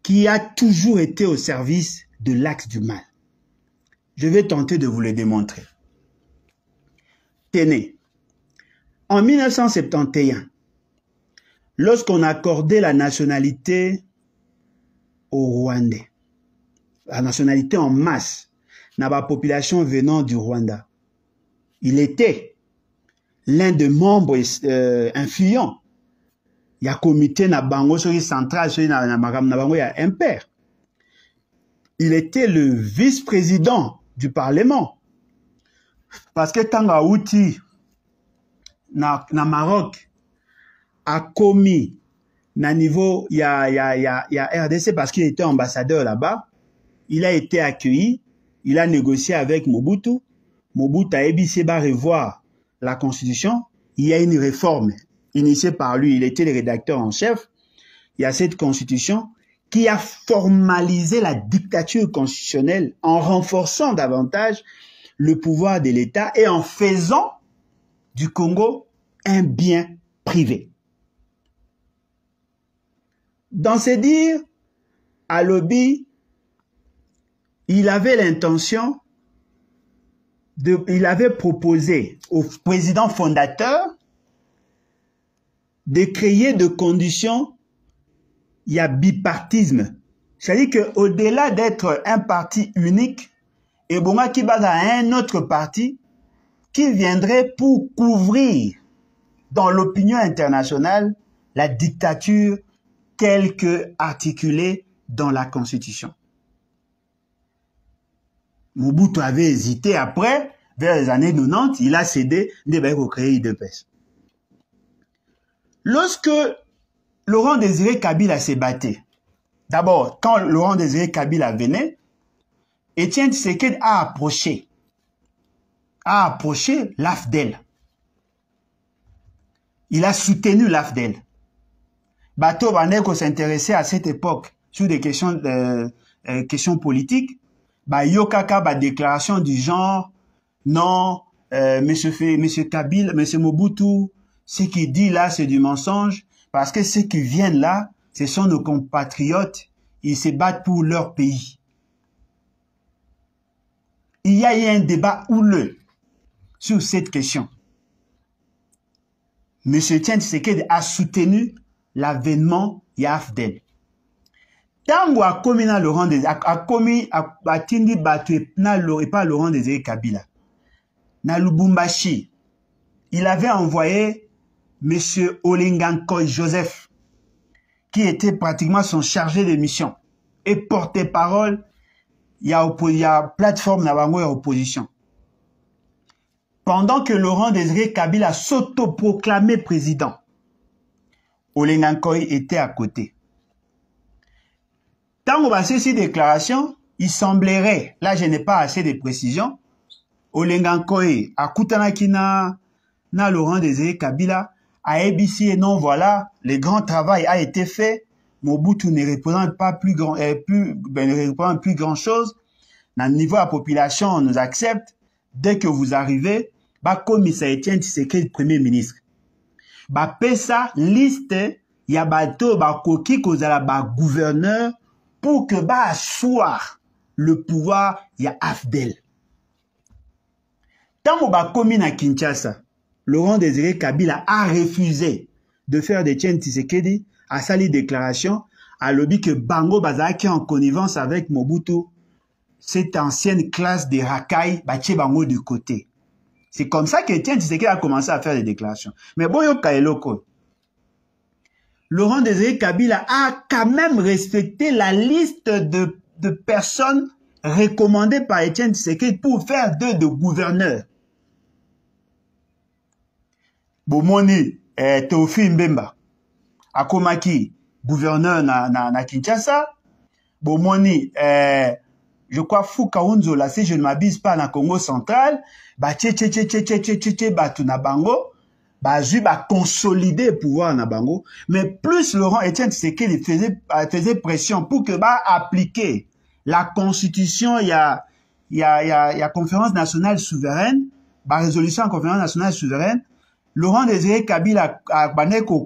qui a toujours été au service de l'axe du mal. Je vais tenter de vous le démontrer. Tenez, en 1971, lorsqu'on accordait la nationalité aux Rwandais, la nationalité en masse, dans la population venant du Rwanda, il était l'un des membres influents. Il y a comité na bango sur central sur na bango ya impair. Il était le vice-président du Parlement. Parce que Tanga Outi na Maroc a commis na niveau il y a RDC parce qu'il était ambassadeur là-bas. Il a été accueilli, il a négocié avec Mobutu. Mobutu a ébissé à revoir la constitution. Il y a une réforme initiée par lui, il était le rédacteur en chef. Il y a cette constitution qui a formalisé la dictature constitutionnelle en renforçant davantage le pouvoir de l'État et en faisant du Congo un bien privé. Dans ces dires, à Lobi, il avait l'intention il avait proposé au président fondateur de créer des conditions, il y a bipartisme. C'est-à-dire qu'au-delà d'être un parti unique, et Bonga qui base à un autre parti qui viendrait pour couvrir dans l'opinion internationale la dictature telle que articulée dans la Constitution. Mobutu avait hésité après, vers les années 90, il a cédé, il a créé UDPS. Lorsque Laurent Désiré Kabila s'est battu, d'abord, quand Laurent Désiré Kabila venait, Étienne Tshisekedi a approché l'AFDEL. Il a soutenu l'AFDEL. Bato Baneko s'intéressait à cette époque sur des questions, questions politiques. Yokaka, déclaration du genre, non, monsieur Kabila, monsieur Mobutu, ce qu'il dit là, c'est du mensonge, parce que ceux qui viennent là, ce sont nos compatriotes, ils se battent pour leur pays. Il y a eu un débat houleux sur cette question. Monsieur Étienne Tshisekedi a soutenu l'avènement Yafdel. Tango a commis na Laurent Désiré, a commis a tindi battu na pas Laurent Désiré Kabila. Na Lubumbashi, il avait envoyé monsieur Olengankoy Joseph, qui était pratiquement son chargé de mission et porte-parole. Il y a plateforme na bango ya opposition. Pendant que Laurent Désiré Kabila s'autoproclamait président, Olengankoy était à côté. Tant qu'on va faire ces déclarations, il semblerait, là je n'ai pas assez de précisions, Olengankoy, à Kutanakina, na Laurent Désiré Kabila, à ABC, et non voilà, le grand travail a été fait, Mobutu ne représente pas plus grand, ne représente plus grand chose, dans le niveau de la population, on nous accepte, dès que vous arrivez, comme ça Étienne Tshisekedi premier ministre. Pesa liste, ya bato, koki kozala gouverneur, pour que asseoir le pouvoir, il y a AFDEL. Tant que commis à Kinshasa, Laurent Désiré Kabila a refusé de faire de Étienne Tshisekedi à sali déclaration à lobby que Bango Bazaki en connivence avec Mobutu, cette ancienne classe des racailles, Baché Bango du côté. C'est comme ça qu'Étienne Tshisekedi a commencé à faire des déclarations. Mais Boyo Kaeloko, Laurent Désiré Kabila a quand même respecté la liste de personnes recommandées par Étienne Tshisekedi pour faire d'eux de gouverneurs. Bomoni, Théophile Mbemba, Akomaki, gouverneur na Kinshasa, Bomoni, je crois Foucaounzo, là, si je ne m'abuse pas, dans le Congo central, bah, tuna bango, bah, consolider le pouvoir na bango. Mais plus Laurent Etienne Tshisekedi faisait pression pour que, bah, appliquer la constitution, il y a conférence nationale souveraine, bah, résolution en conférence nationale souveraine, Laurent Désiré Kabila a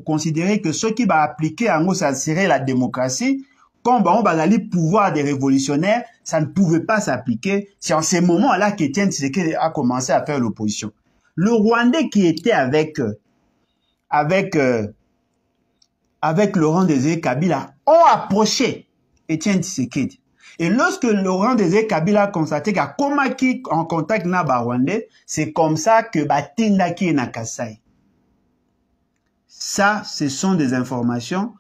considéré que ce qui va appliquer en gros, ça serait la démocratie. Comme on va aller pouvoir des révolutionnaires, ça ne pouvait pas s'appliquer. C'est en ces moments-là qu'Étienne Tshisekedi a commencé à faire l'opposition. Le Rwandais qui était avec Laurent Désiré Kabila ont approché Étienne Tshisekedi. Et lorsque Laurent Désiré Kabila a constaté qu'il a komaki en contact na Rwandais, c'est comme ça que Batinda qui est na Kasai. Ça, ce sont des informations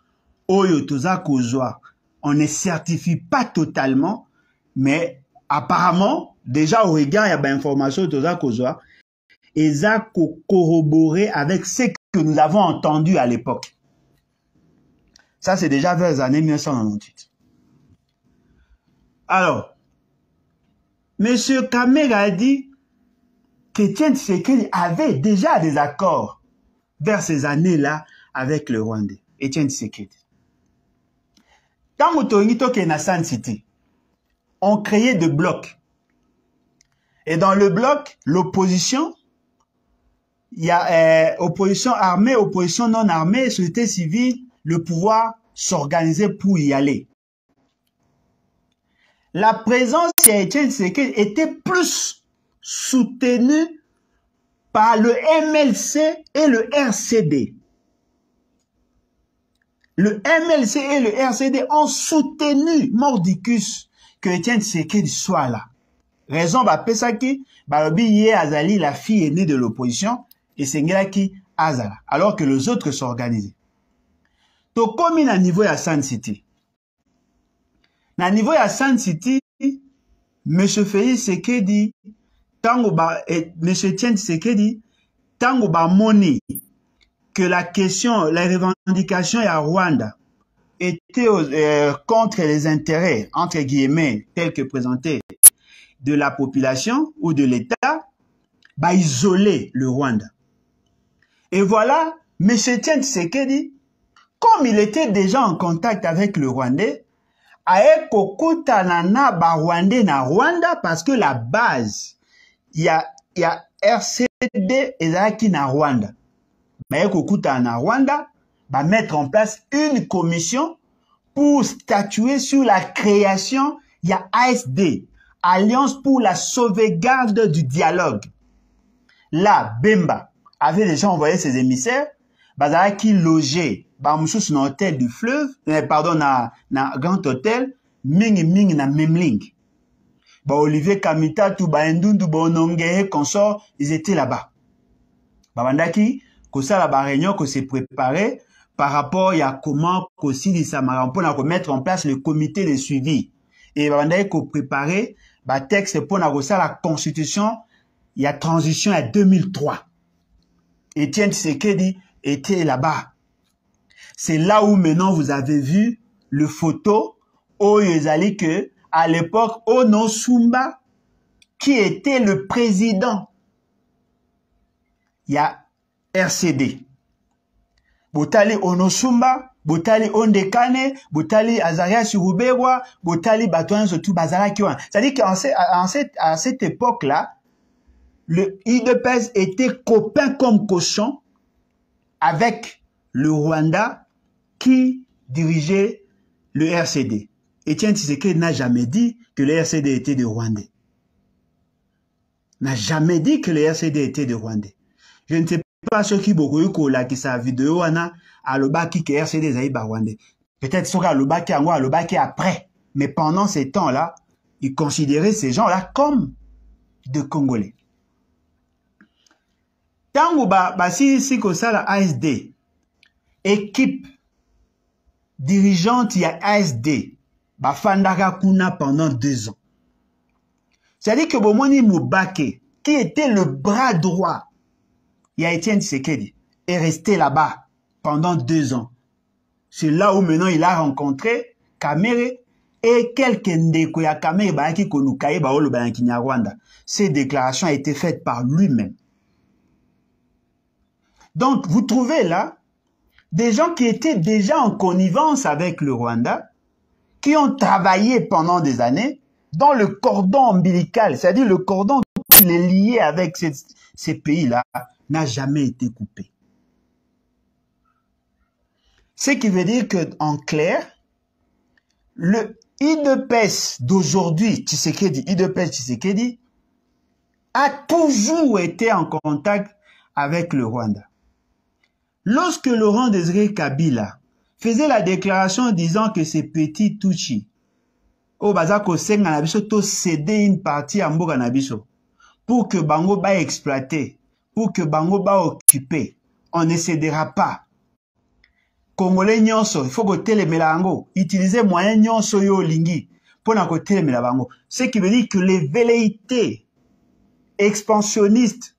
Oyo Toza Kozwa. On ne certifie pas totalement, mais apparemment, déjà au regard, il y a des informations Toza Kozwa, et ça corroboré avec ce que nous avons entendu à l'époque. Ça, c'est déjà vers les années 1998. Alors, M. Kamega a dit qu'Étienne Tshisekedi avait déjà des accords vers ces années-là avec le Rwandais. Étienne Tshisekedi. Quand Moutongito qui est na San City, on créait des blocs. Et dans le bloc, l'opposition, il y a opposition armée, opposition non armée, société civile, le pouvoir s'organisait pour y aller. La présence d'Étienne Tshisekedi était plus soutenue par le MLC et le RCD. Le MLC et le RCD ont soutenu Mordicus que Étienne Tshisekedi soit là. Raison, Pesaki, Barobi Azali, la fille aînée de l'opposition, et Sengelaki Azala, alors que les autres s'organisaient. Donc, comme il y a un niveau à San City, na niveau ya San City, M. Félix Tshisekedi, M. Etienne Tshisekedi, tango ba moni que la question, la revendication à Rwanda était contre les intérêts, entre guillemets, tels que présentés de la population ou de l'État, bah isoler le Rwanda. Et voilà, M. Etienne Tshisekedi, comme il était déjà en contact avec le Rwandais, aye kokutana na ba Rwandais na Rwanda parce que la base il y a RCD ezalaki na Rwanda. Aye kokutana na Rwanda va mettre en place une commission pour statuer sur la création il y a ASD, Alliance pour la sauvegarde du dialogue. Là Bemba avait déjà envoyé ses émissaires bazalaki logé Bamoussous na hôtel du fleuve, pardon, na grand hôtel, mingi na Memling. Ba Olivier Kamita, tout ba Ndundu, ba Ononge, consort, ils étaient là-bas. Babandaki, que ça, la réunion, que c'est préparé par rapport à comment, qu'aussi, les Samarans, pour mettre en place le comité de suivi. Et babandaki, qu'on préparait, ba texte pour la constitution, il y a transition à 2003. Étienne Tshisekedi était là-bas. C'est là où maintenant vous avez vu le photo où ils allaient que à l'époque Onosumba qui était le président. Il y a RCD. Botali Onosumba, Botali Ondekane, Botali Azaria Surubewa, Botali Batouan surtout Bazara Kiwan. C'est-à-dire qu'à cette époque-là, le UDPS était copain comme cochon avec le Rwanda qui dirigeait le RCD. Étienne Tshisekedi n'a jamais dit que le RCD était de Rwandais. N'a jamais dit que le RCD était de Rwandais. Je ne sais pas ce qui beaucoup là qui sa vidéo ana alobaki que RCD zaïba Rwandais. Peut-être sur alobaki angwa alobaki après, mais pendant ces temps-là, ils considéraient ces gens-là comme de Congolais. Tango si comme ça la ASD équipe dirigeante, il y a ASD, Fandaka Kuna pendant 2 ans. C'est-à-dire que Bomoni Moubake, qui était le bras droit, il y a Étienne Tshisekedi, est resté là-bas pendant 2 ans. C'est là où maintenant il a rencontré Kamere et quelques ndeko ya kame bayaki kolukaye baolo bayanki Rwanda. Ces déclarations ont été faites par lui-même. Donc, vous trouvez là des gens qui étaient déjà en connivence avec le Rwanda, qui ont travaillé pendant des années, dont le cordon ombilical, c'est-à-dire le cordon qui les liait avec ces pays-là, n'a jamais été coupé. Ce qui veut dire que, en clair, le UDPS d'aujourd'hui, UDPS Tshisekedi, a toujours été en contact avec le Rwanda. Lorsque Laurent Désiré Kabila faisait la déclaration disant que ces petits Tutsi, au Bazako Senga Nabiso, to céder une partie à Mboga Nabiso, pour que Bango ba exploiter, pour que Bango ba occuper, on ne cédera pas. Congolais nyonso, il faut que telemela bango, utiliser moyen nyonso yo lingi, pour na ko telemela bango. Ce qui veut dire que les velléités expansionnistes,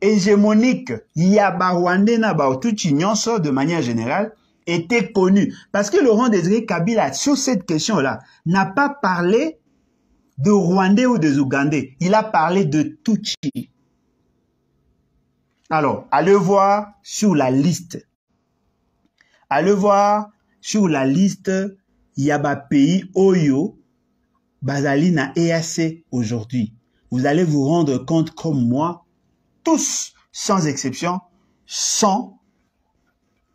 hégémoniques, yaba Rwandais na ba Tutsi nyonso de manière générale, étaient connus. Parce que Laurent Désiré Kabila, sur cette question-là, n'a pas parlé de Rwandais ou de Ougandais. Il a parlé de Tutsi. Alors, allez voir sur la liste. Allez voir sur la liste, il y a des pays Oyo, Bazali na EAC aujourd'hui. Vous allez vous rendre compte comme moi, tous, sans exception, sont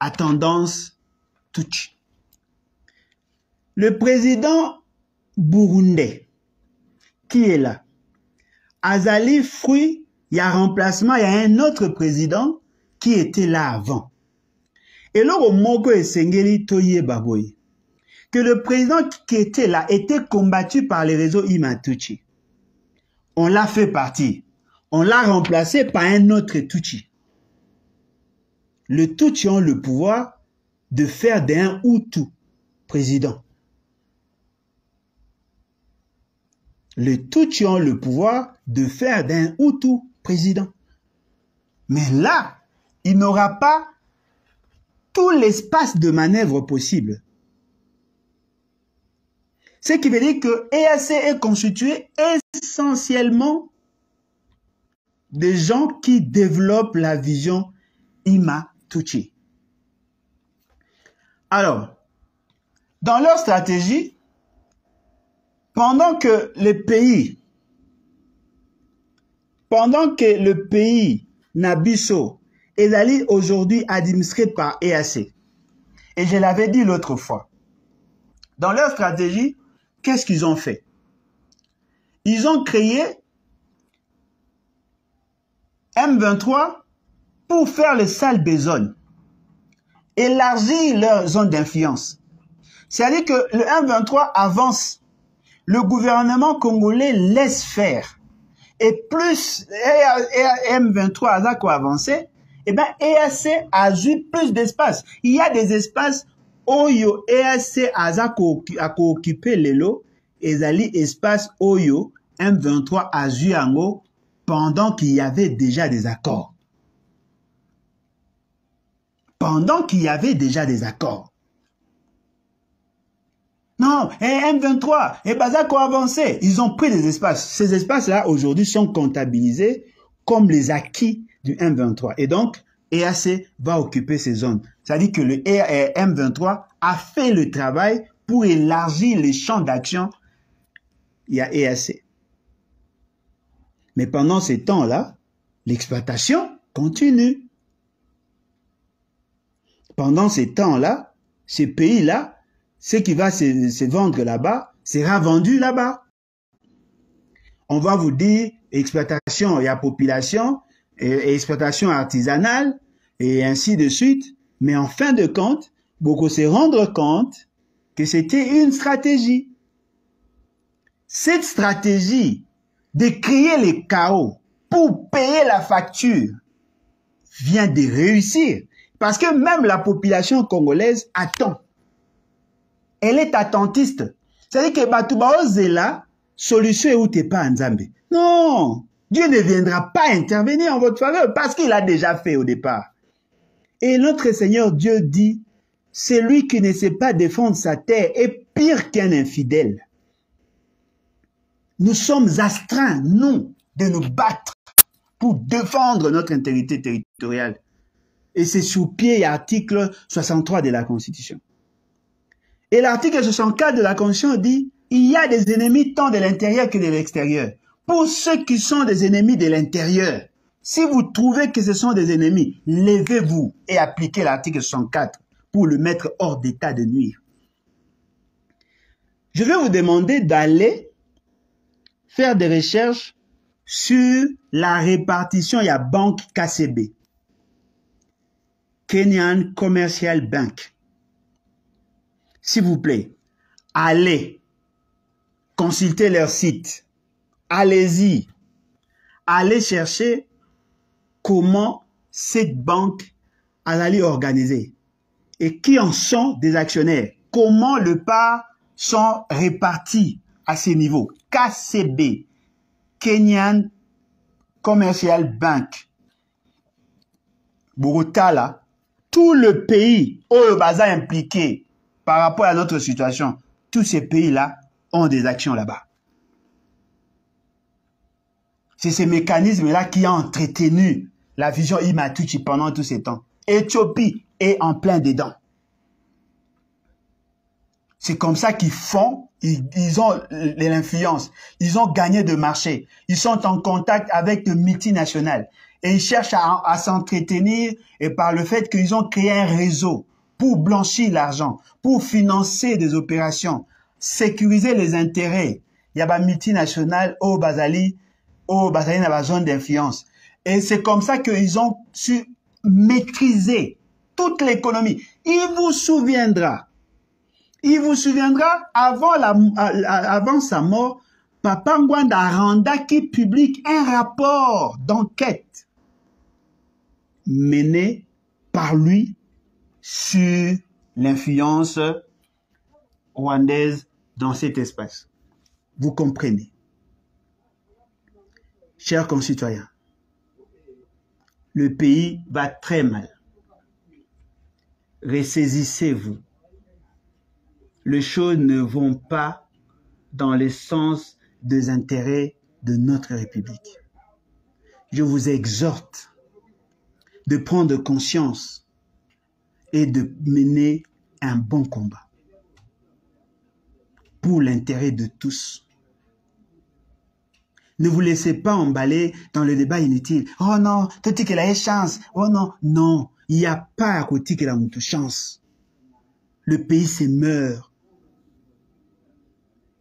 à tendance Tutsi. Le président burundais, qui est là, Azali Fruit, il y a remplacement, il y a un autre président qui était là avant. Et là, au Moko et Sengeli Toye Baboy, que le président qui était là était combattu par les réseaux Imatuchi. On l'a fait partir. On l'a remplacé par un autre Tutsi. Le Tutsi ont le pouvoir de faire d'un Hutu président. Les Tutsi ont le pouvoir de faire d'un Hutu président. Mais là, il n'aura pas tout l'espace de manœuvre possible. Ce qui veut dire que EAC est constitué essentiellement des gens qui développent la vision Ima-Tutsi. Alors, dans leur stratégie, pendant que le pays Nabiso est aujourd'hui administré par EAC, et je l'avais dit l'autre fois, dans leur stratégie, qu'est-ce qu'ils ont fait? Ils ont créé M23 pour faire le sale besogne, élargir leur zone d'influence. C'est-à-dire que le M23 avance, le gouvernement congolais laisse faire. Et plus M23 a avancé, eh bien EAC a eu plus d'espace. Il y a des espaces Oyo EAC a occupé les lots, et zali espace Oyo M23 a eu en pendant qu'il y avait déjà des accords. Pendant qu'il y avait déjà des accords. Non, M23 et Bazako avancé. Ils ont pris des espaces. Ces espaces-là, aujourd'hui, sont comptabilisés comme les acquis du M23. Et donc, EAC va occuper ces zones. C'est-à-dire que le M23 a fait le travail pour élargir les champs d'action. Il y a EAC. Mais pendant ces temps-là, l'exploitation continue. Pendant ces temps-là, ces pays-là, ce qui va se vendre là-bas, sera vendu là-bas. On va vous dire, exploitation, il y a population, et exploitation artisanale, et ainsi de suite. Mais en fin de compte, beaucoup se rendre compte que c'était une stratégie. Cette stratégie de créer les chaos pour payer la facture vient de réussir. Parce que même la population congolaise attend. Elle est attentiste. C'est-à-dire que Batouba Zela, solution est où t'es pas Nzambe. Non, Dieu ne viendra pas intervenir en votre faveur parce qu'il a déjà fait au départ. Et notre Seigneur Dieu dit, celui qui ne sait pas défendre sa terre et pire qu'un infidèle. Nous sommes astreints, nous, de nous battre pour défendre notre intégrité territoriale. Et c'est sous pied article 63 de la Constitution. Et l'article 64 de la Constitution dit, il y a des ennemis tant de l'intérieur que de l'extérieur. Pour ceux qui sont des ennemis de l'intérieur, si vous trouvez que ce sont des ennemis, levez-vous et appliquez l'article 64 pour le mettre hors d'état de nuire. Je vais vous demander d'aller faire des recherches sur la répartition. Il y a Banque KCB, Kenyan Commercial Bank. S'il vous plaît, allez consulter leur site. Allez-y. Allez chercher comment cette banque a été organisée et qui en sont des actionnaires. Comment le part sont répartis à ces niveaux. KCB, Kenyan Commercial Bank. Bogota, là, tout le pays au bazar impliqué par rapport à notre situation, tous ces pays-là ont des actions là-bas. C'est ces mécanismes-là qui ont entretenu la vision Imatuchi pendant tous ces temps. Éthiopie est en plein dedans. C'est comme ça qu'ils font, ils ont l'influence, ils ont gagné de marché, ils sont en contact avec le multinational et ils cherchent à s'entretenir et par le fait qu'ils ont créé un réseau pour blanchir l'argent, pour financer des opérations, sécuriser les intérêts. Il y a des multinationales au Bazali dans la zone d'influence. Et c'est comme ça qu'ils ont su maîtriser toute l'économie. Il vous souviendra, avant sa mort, Papa Ngwanda Aranda qui publie un rapport d'enquête mené par lui sur l'influence rwandaise dans cet espace. Vous comprenez. Chers concitoyens, le pays va très mal. Ressaisissez-vous. Les choses ne vont pas dans le sens des intérêts de notre République. Je vous exhorte de prendre conscience et de mener un bon combat pour l'intérêt de tous. Ne vous laissez pas emballer dans le débat inutile. Oh non, tu dis qu'elle a une chance. Oh non, non, il n'y a pas à côté qu'elle a une chance. Le pays se meurt.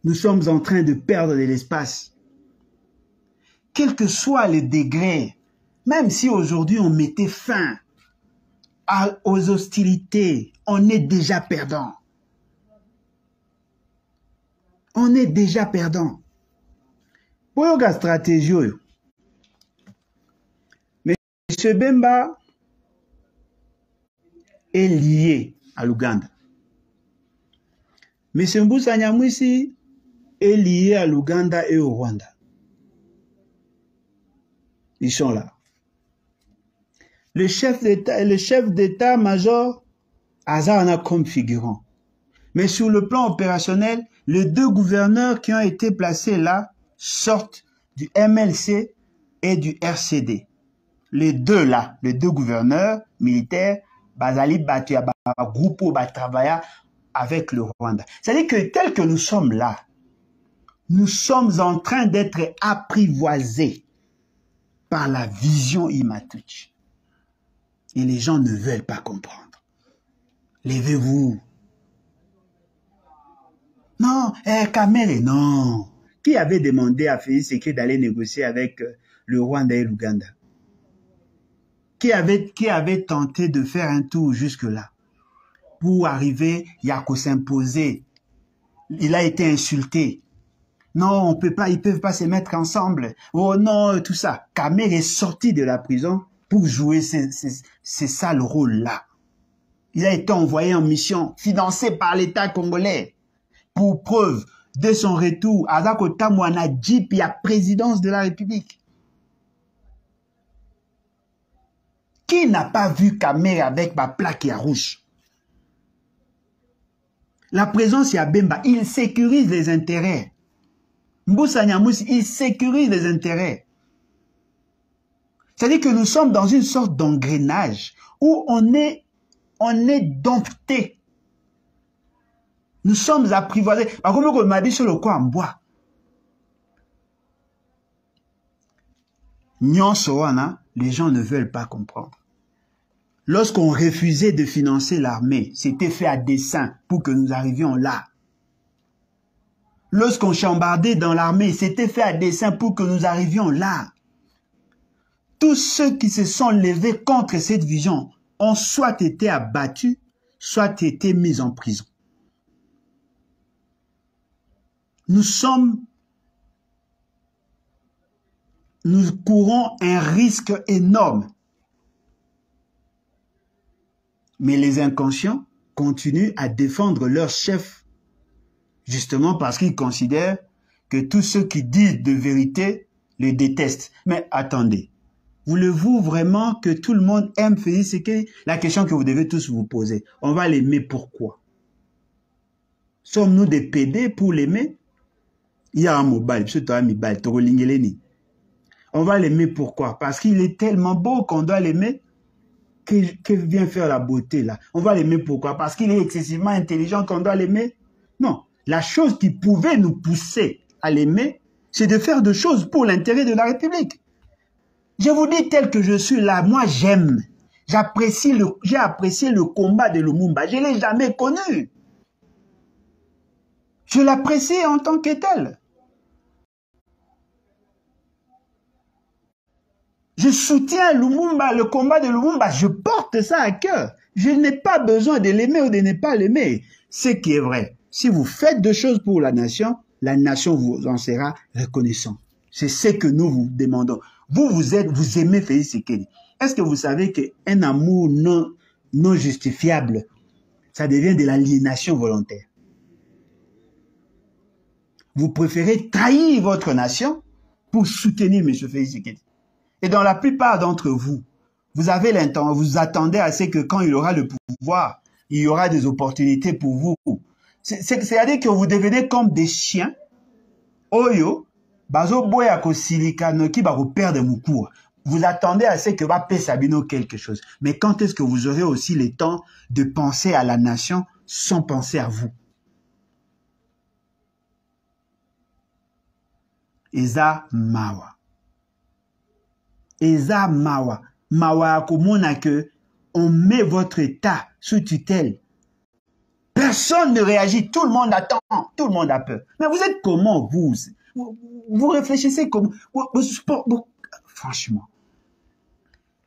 Nous sommes en train de perdre de l'espace. Quel que soit le degré, même si aujourd'hui on mettait fin aux hostilités, on est déjà perdant. On est déjà perdant. Pour la stratégie, M. Bemba est lié à l'Ouganda. M. Mbusa Nyamwisi est lié à l'Ouganda et au Rwanda. Ils sont là. Le chef d'état-major, Azarana comme figurant. Mais sur le plan opérationnel, les deux gouverneurs qui ont été placés là sortent du MLC et du RCD. Les deux là, les deux gouverneurs militaires, Bazali Batuya, Groupo Batrabaya avec le Rwanda. C'est-à-dire que tel que nous sommes là, nous sommes en train d'être apprivoisés par la vision Imatuchi. Et les gens ne veulent pas comprendre. Levez-vous. Non, Kamere, non. Qui avait demandé à Félix Tshisekedi d'aller négocier avec le Rwanda et l'Ouganda? Qui avait tenté de faire un tour jusque-là? Pour arriver, il y a qu'à s'imposer. Il a été insulté. Non, on peut pas, ils peuvent pas se mettre ensemble. Oh non, tout ça. Kamere est sorti de la prison pour jouer c'est ça le rôle-là. Il a été envoyé en mission, financé par l'État congolais. Pour preuve de son retour, Azako Tamwana Djip, il y a présidence de la République. Qui n'a pas vu Kamere avec ma plaque à rouge? La présence Yabemba, il sécurise les intérêts. Mboussa Nyamousi, il sécurise les intérêts. C'est-à-dire que nous sommes dans une sorte d'engrenage où on est dompté. Nous sommes apprivoisés. Par contre, on m'a dit sur le quoi en bois. Les gens ne veulent pas comprendre. Lorsqu'on refusait de financer l'armée, c'était fait à dessein pour que nous arrivions là. Lorsqu'on chambardait dans l'armée, c'était fait à dessein pour que nous arrivions là. Tous ceux qui se sont levés contre cette vision ont soit été abattus, soit été mis en prison. Nous courons un risque énorme. Mais les inconscients continuent à défendre leur chef, justement parce qu'ils considèrent que tous ceux qui disent de vérité les détestent. Mais attendez, voulez-vous vraiment que tout le monde aime Félix Tshisekedi? La question que vous devez tous vous poser, on va l'aimer pourquoi? Sommes-nous des PD pour l'aimer? Il y a un mobile, on va l'aimer pourquoi? Parce qu'il est tellement beau qu'on doit l'aimer. Que vient faire la beauté là? On va l'aimer pourquoi? Parce qu'il est excessivement intelligent qu'on doit l'aimer? Non. La chose qui pouvait nous pousser à l'aimer, c'est de faire des choses pour l'intérêt de la République. Je vous dis tel que je suis là, moi j'aime. J'ai apprécié le combat de Lumumba. Je ne l'ai jamais connu. Je l'apprécie en tant que tel. Je soutiens Lumumba, le combat de Lumumba, je porte ça à cœur. Je n'ai pas besoin de l'aimer ou de ne pas l'aimer. Ce qui est vrai, si vous faites des choses pour la nation vous en sera reconnaissant. C'est ce que nous vous demandons. Vous aimez Félix Tshisekedi. Est-ce que vous savez qu'un amour non justifiable, ça devient de l'aliénation volontaire? Vous préférez trahir votre nation pour soutenir M. Félix Tshisekedi. Et dans la plupart d'entre vous, vous avez l'intention, vous attendez à ce que quand il aura le pouvoir, il y aura des opportunités pour vous. C'est-à-dire que vous devenez comme des chiens. Oyo, bazo boya ko silikano ki ba ko perdre moukour. Vous attendez à ce que va payer Sabino quelque chose. Mais quand est-ce que vous aurez aussi le temps de penser à la nation sans penser à vous? Eza mawa. Eza mawa. Mawa komona que on met votre état sous tutelle. Personne ne réagit, tout le monde attend, tout le monde a peur. Mais vous êtes comment, vous réfléchissez comme... Franchement,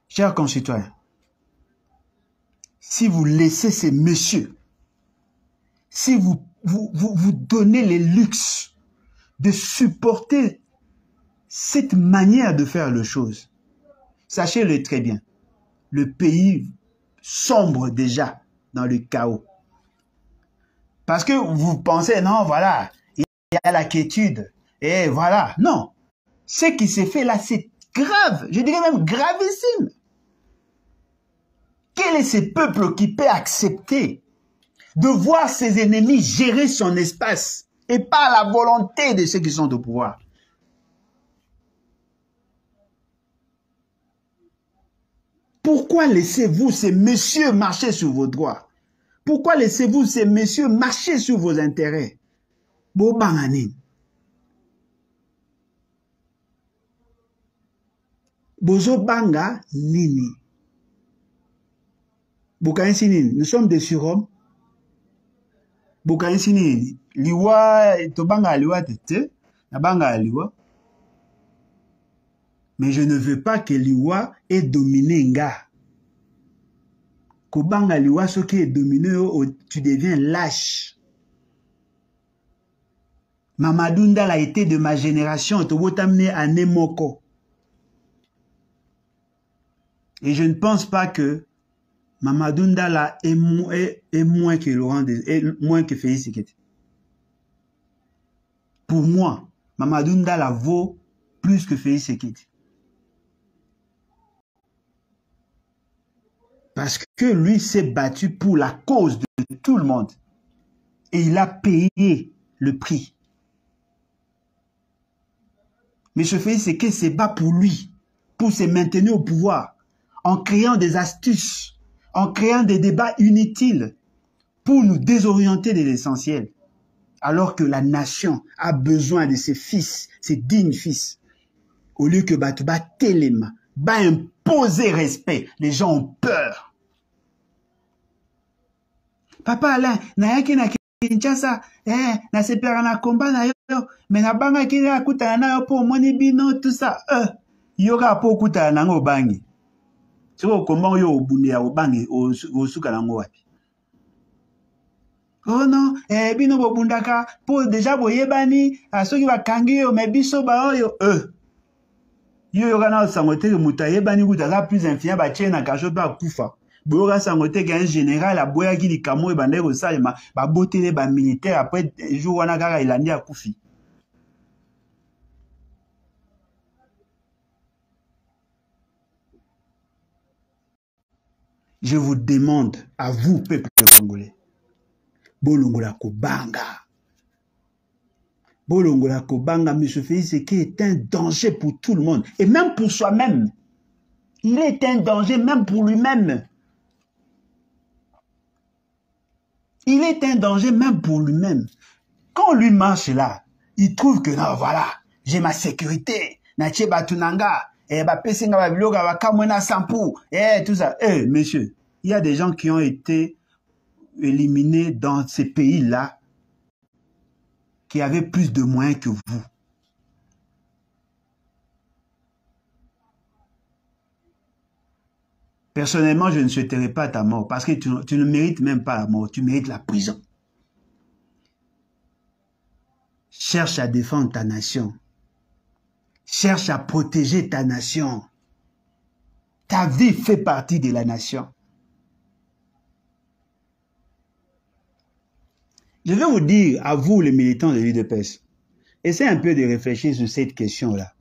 chers concitoyens, si vous laissez ces messieurs, si vous donnez les luxes de supporter cette manière de faire les choses, sachez-le très bien, le pays sombre déjà dans le chaos. Parce que vous pensez, non, voilà, il y a la quiétude, et voilà. Non, ce qui s'est fait là, c'est grave, je dirais même gravissime. Quel est ce peuple qui peut accepter de voir ses ennemis gérer son espace et par la volonté de ceux qui sont au pouvoir? Pourquoi laissez-vous ces messieurs marcher sur vos droits? Pourquoi laissez-vous ces messieurs marcher sur vos intérêts? Bobangani. Bozo banga nini. Bokansi nini. Nous sommes des surhommes. Bokansi nini. Liwa, tobanga liwa tete. Nabanga liwa. Mais je ne veux pas que liwa ait dominé nga. Kobanga liwa ce qui est dominé, tu deviens lâche. Mamadou Ndala a été de ma génération, t'amener à Nemoko. Et je ne pense pas que Mamadou Ndala est moins que Laurent, moins que Félix Tshisekedi. Pour moi, Mamadou Ndala vaut plus que Félix Tshisekedi. Parce que lui s'est battu pour la cause de tout le monde. Et il a payé le prix. Mais M. Félix Tshisekedi se bat pour lui, pour se maintenir au pouvoir, en créant des astuces, en créant des débats inutiles, pour nous désorienter de l'essentiel. Alors que la nation a besoin de ses fils, ses dignes fils. Au lieu que Batouba Telema, imposer respect, les gens ont peur. Papa Alain, nayaki na Kinshasa, na sepera na combat na yo, mais na banga ki akutana na yo po moni bino tout ça. Yoka po kutana na ngo bangi. Siko komba yo obunde ya obangi osuka na ngo wapi. Oh non, bino bobundaka po déjà boyebani, soki bakangi yo mais biso ba oyo yo yoka na sangote ke mutayebani kutaza plus influent ba tchena kacho ba kufa. Boyoka sangote ke un général aboya ki likamo e bande ko salema ba botele ba militaire après jour wana kaka ilandi akufi. Je vous demande à vous peuple congolais, bolongola kobanga. Bolongola kobanga, M. Félix Tshisekedi est un danger pour tout le monde et même pour soi-même. Il est un danger même pour lui-même. Il est un danger même pour lui-même. Quand lui marche là, il trouve que non, voilà, j'ai ma sécurité. Nache batunanga, bapesinga babiloga bakamwena sampu, tout ça. Monsieur, il y a des gens qui ont été éliminés dans ces pays-là qui avaient plus de moyens que vous. Personnellement, je ne souhaiterais pas ta mort parce que tu ne mérites même pas la mort, tu mérites la prison. Cherche à défendre ta nation. Cherche à protéger ta nation. Ta vie fait partie de la nation. Je vais vous dire, à vous les militants de l'UDPS, essayez un peu de réfléchir sur cette question-là.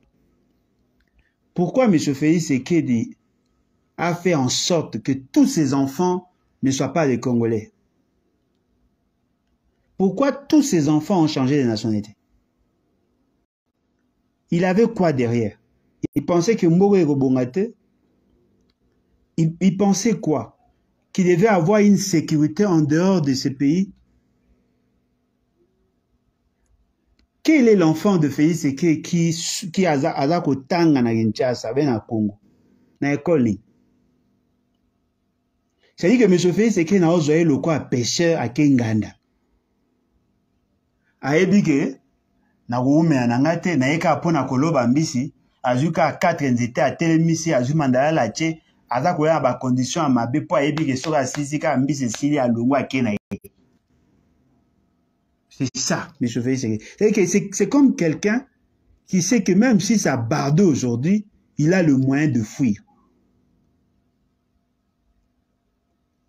Pourquoi M. Félix Tshisekedi a fait en sorte que tous ses enfants ne soient pas des Congolais? Pourquoi tous ses enfants ont changé de nationalité? Il avait quoi derrière? Il pensait que Moro et Robongate, il pensait quoi? Qu'il devait avoir une sécurité en dehors de ce pays? Quel est l'enfant de Félix Tshisekedi qui a kotanga na Kinshasa, na Congo, na école? C'est-à-dire que M. Félix Tshisekedi n'a pas le quoi pêcheur à Kenganda. Ayebi ke na kuume anangate na eka pona koloba mbisi azuka 4 nzete a telemisi azumandala la che aza koya ba condition a mabe po ayebi ke soka sisika mbisi sili alongo akena. C'est ça, M. Félix Tshisekedi. C'est comme quelqu'un qui sait que même si ça barde aujourd'hui, il a le moyen de fuir.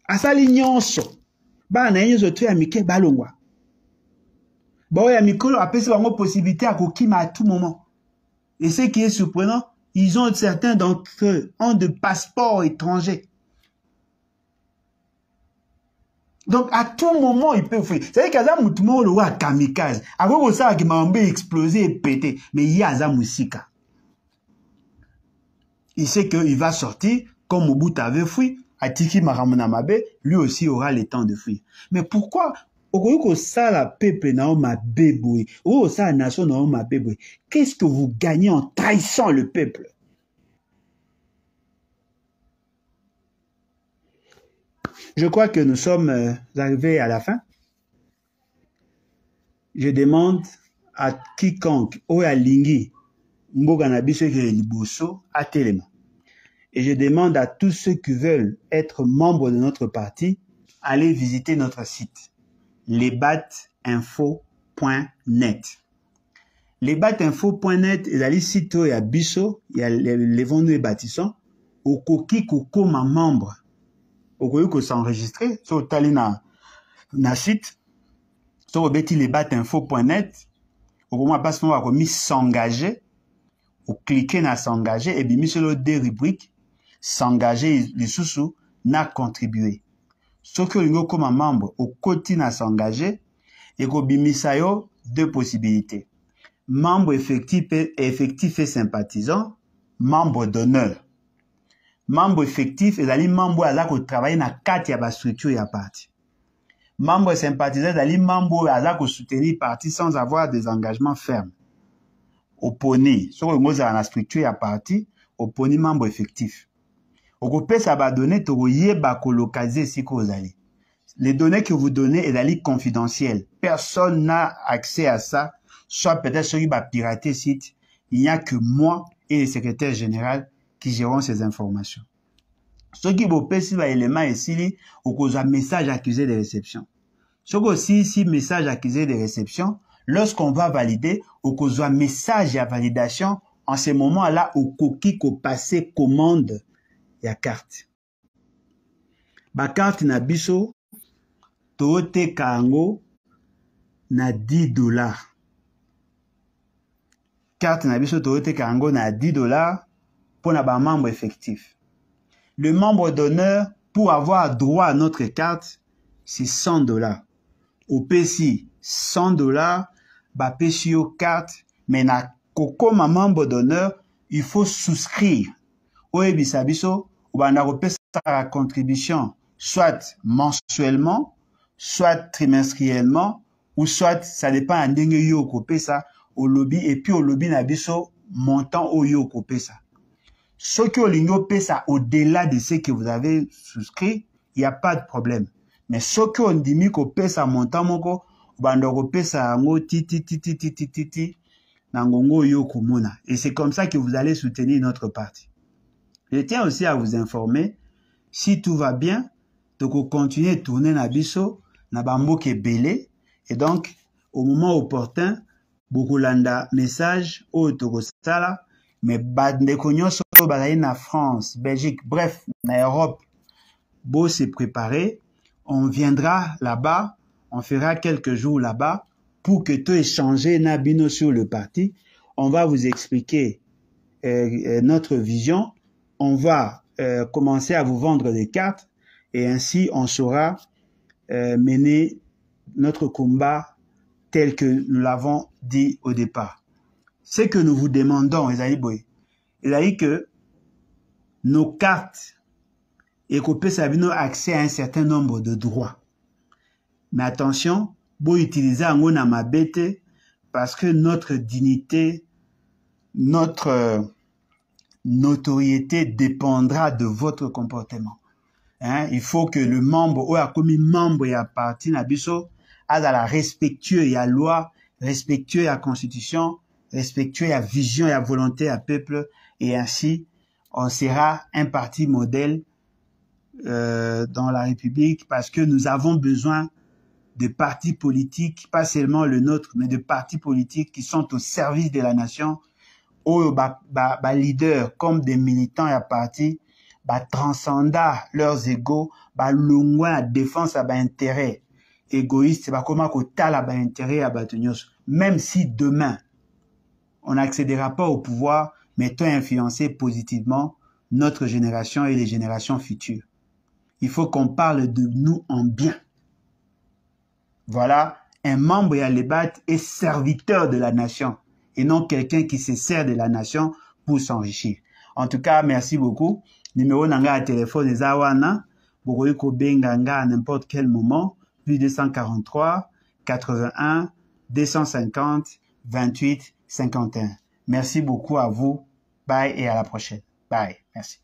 Asali nyonso ba na nyonso tu ya mike balongwa. Bon, il y a Mikolo, après c'est vraiment possibilité à Kokima à tout moment. Et ce qui est surprenant, ils ont certains d'entre eux ont de passeports étrangers. Donc à tout moment, ils peuvent faire. C'est-à-dire qu'il y a un mouvement le roi kamikaze. Après ça, qui m'a explosé et pété. Mais il y a un Moussika. Il sait qu'il va sortir, comme Mobutu avait fui, Atiki Maramona Mabe, lui aussi aura le temps de fuir. Mais pourquoi? Qu'est-ce que vous gagnez en trahissant le peuple? Je crois que nous sommes arrivés à la fin. Je demande à quiconque, et je demande à tous ceux qui veulent être membres de notre parti, allez visiter notre site. lebatinfo.net. Lebatinfo.net est le site où il y a biso, il y a les vendus et bâtissants, au koki koko ma membre, au koki ko s'enregistrer, sur tali na site, sur au beti lebatinfo.net, au koki ma passe moi ko mi s'engager, au cliquer na s'engager, et bien mi sur le deux rubriques, s'engager les sous na contribuer. Ce que nous comme membre au quotidien à s'engager, Et Kobimisayo, deux possibilités. Membre effectif et sympathisant, membre d'honneur. Membre effectif, et membre à la qui travaille dans 4 structures et parti. Membre sympathisant, et membre à la qui soutenir parti sans avoir des engagements fermes. Opponé, sur le mot dans la structure et parti, opponé membre effectif. Au peut ça va donner localiser si vous allez. Les données que vous donnez est confidentielles. Personne n'a accès à ça. Soit peut-être ceux qui va pirater site. Il n'y a que moi et le secrétaire général qui gérons ces informations. Ce qui vous peut si élément ici, au cause un message accusé de réception. Ce aussi si message accusé de réception, lorsqu'on va valider, au cause un message à validation, en ce moment-là, au coquille qu'on passé commande. Il y a carte. Ba carte na biso tote kango na $10. Carte na biso tote kango na $10 pour na ba membre effectif. Le membre d'honneur pour avoir droit à notre carte c'est $100. Au PC $100 ba pesio carte mais na koko ma membre d'honneur il faut souscrire. Oyebisa biso ubanda kopesa la contribution soit mensuellement, soit trimestriellement, ou soit ça dépend de ndenge yo kopesa au lobby et puis au lobby na biso montant au yo kopesa. Ce que olingo pesa au-delà de ce que vous avez souscrit, il n'y a pas de problème. Mais ce que on dit mi kopesa montant moko ubanda kopesa ngo ti na ngongo yo komona. Et c'est comme ça que vous allez soutenir notre parti. Je tiens aussi à vous informer, si tout va bien, donc continuer de tourner na biso, na bamboke belé, et donc, au moment opportun, beaucoup landa message, au toko sala, mais bande konyoso balaye na France, Belgique, bref, na Europe, beau se préparer, on viendra là-bas, on fera quelques jours là-bas, pour que tout échanger na bino sur le parti, on va vous expliquer notre vision. On va commencer à vous vendre des cartes et ainsi on saura mener notre combat tel que nous l'avons dit au départ. Ce que nous vous demandons, c'est que nos cartes et qu'on puisse avoir accès à un certain nombre de droits. Mais attention, vous utilisez un mot ma bête parce que notre dignité, notre notoriété dépendra de votre comportement. Hein? Il faut que le membre, ou a commis membre et appartient à biso, a la respectueux et à loi, respectueux à constitution, respectueux à vision et à volonté à peuple, et ainsi, on sera un parti modèle dans la République parce que nous avons besoin de partis politiques, pas seulement le nôtre, mais de partis politiques qui sont au service de la nation, ou leaders comme des militants et partis transcenda leurs égaux, loin la défense à intérêt égoïste, comment la intérêt à même si demain on n'accédera pas au pouvoir, mais tout influencer positivement notre génération et les générations futures. Il faut qu'on parle de nous en bien. Voilà, un membre à l'ébat est serviteur de la nation et non quelqu'un qui se sert de la nation pour s'enrichir. En tout cas, merci beaucoup. Numéro nanga à téléphone est Awana. Bokoyi ko benganga à n'importe quel moment. Plus 243 81 250 28 51. Merci beaucoup à vous. Bye et à la prochaine. Bye. Merci.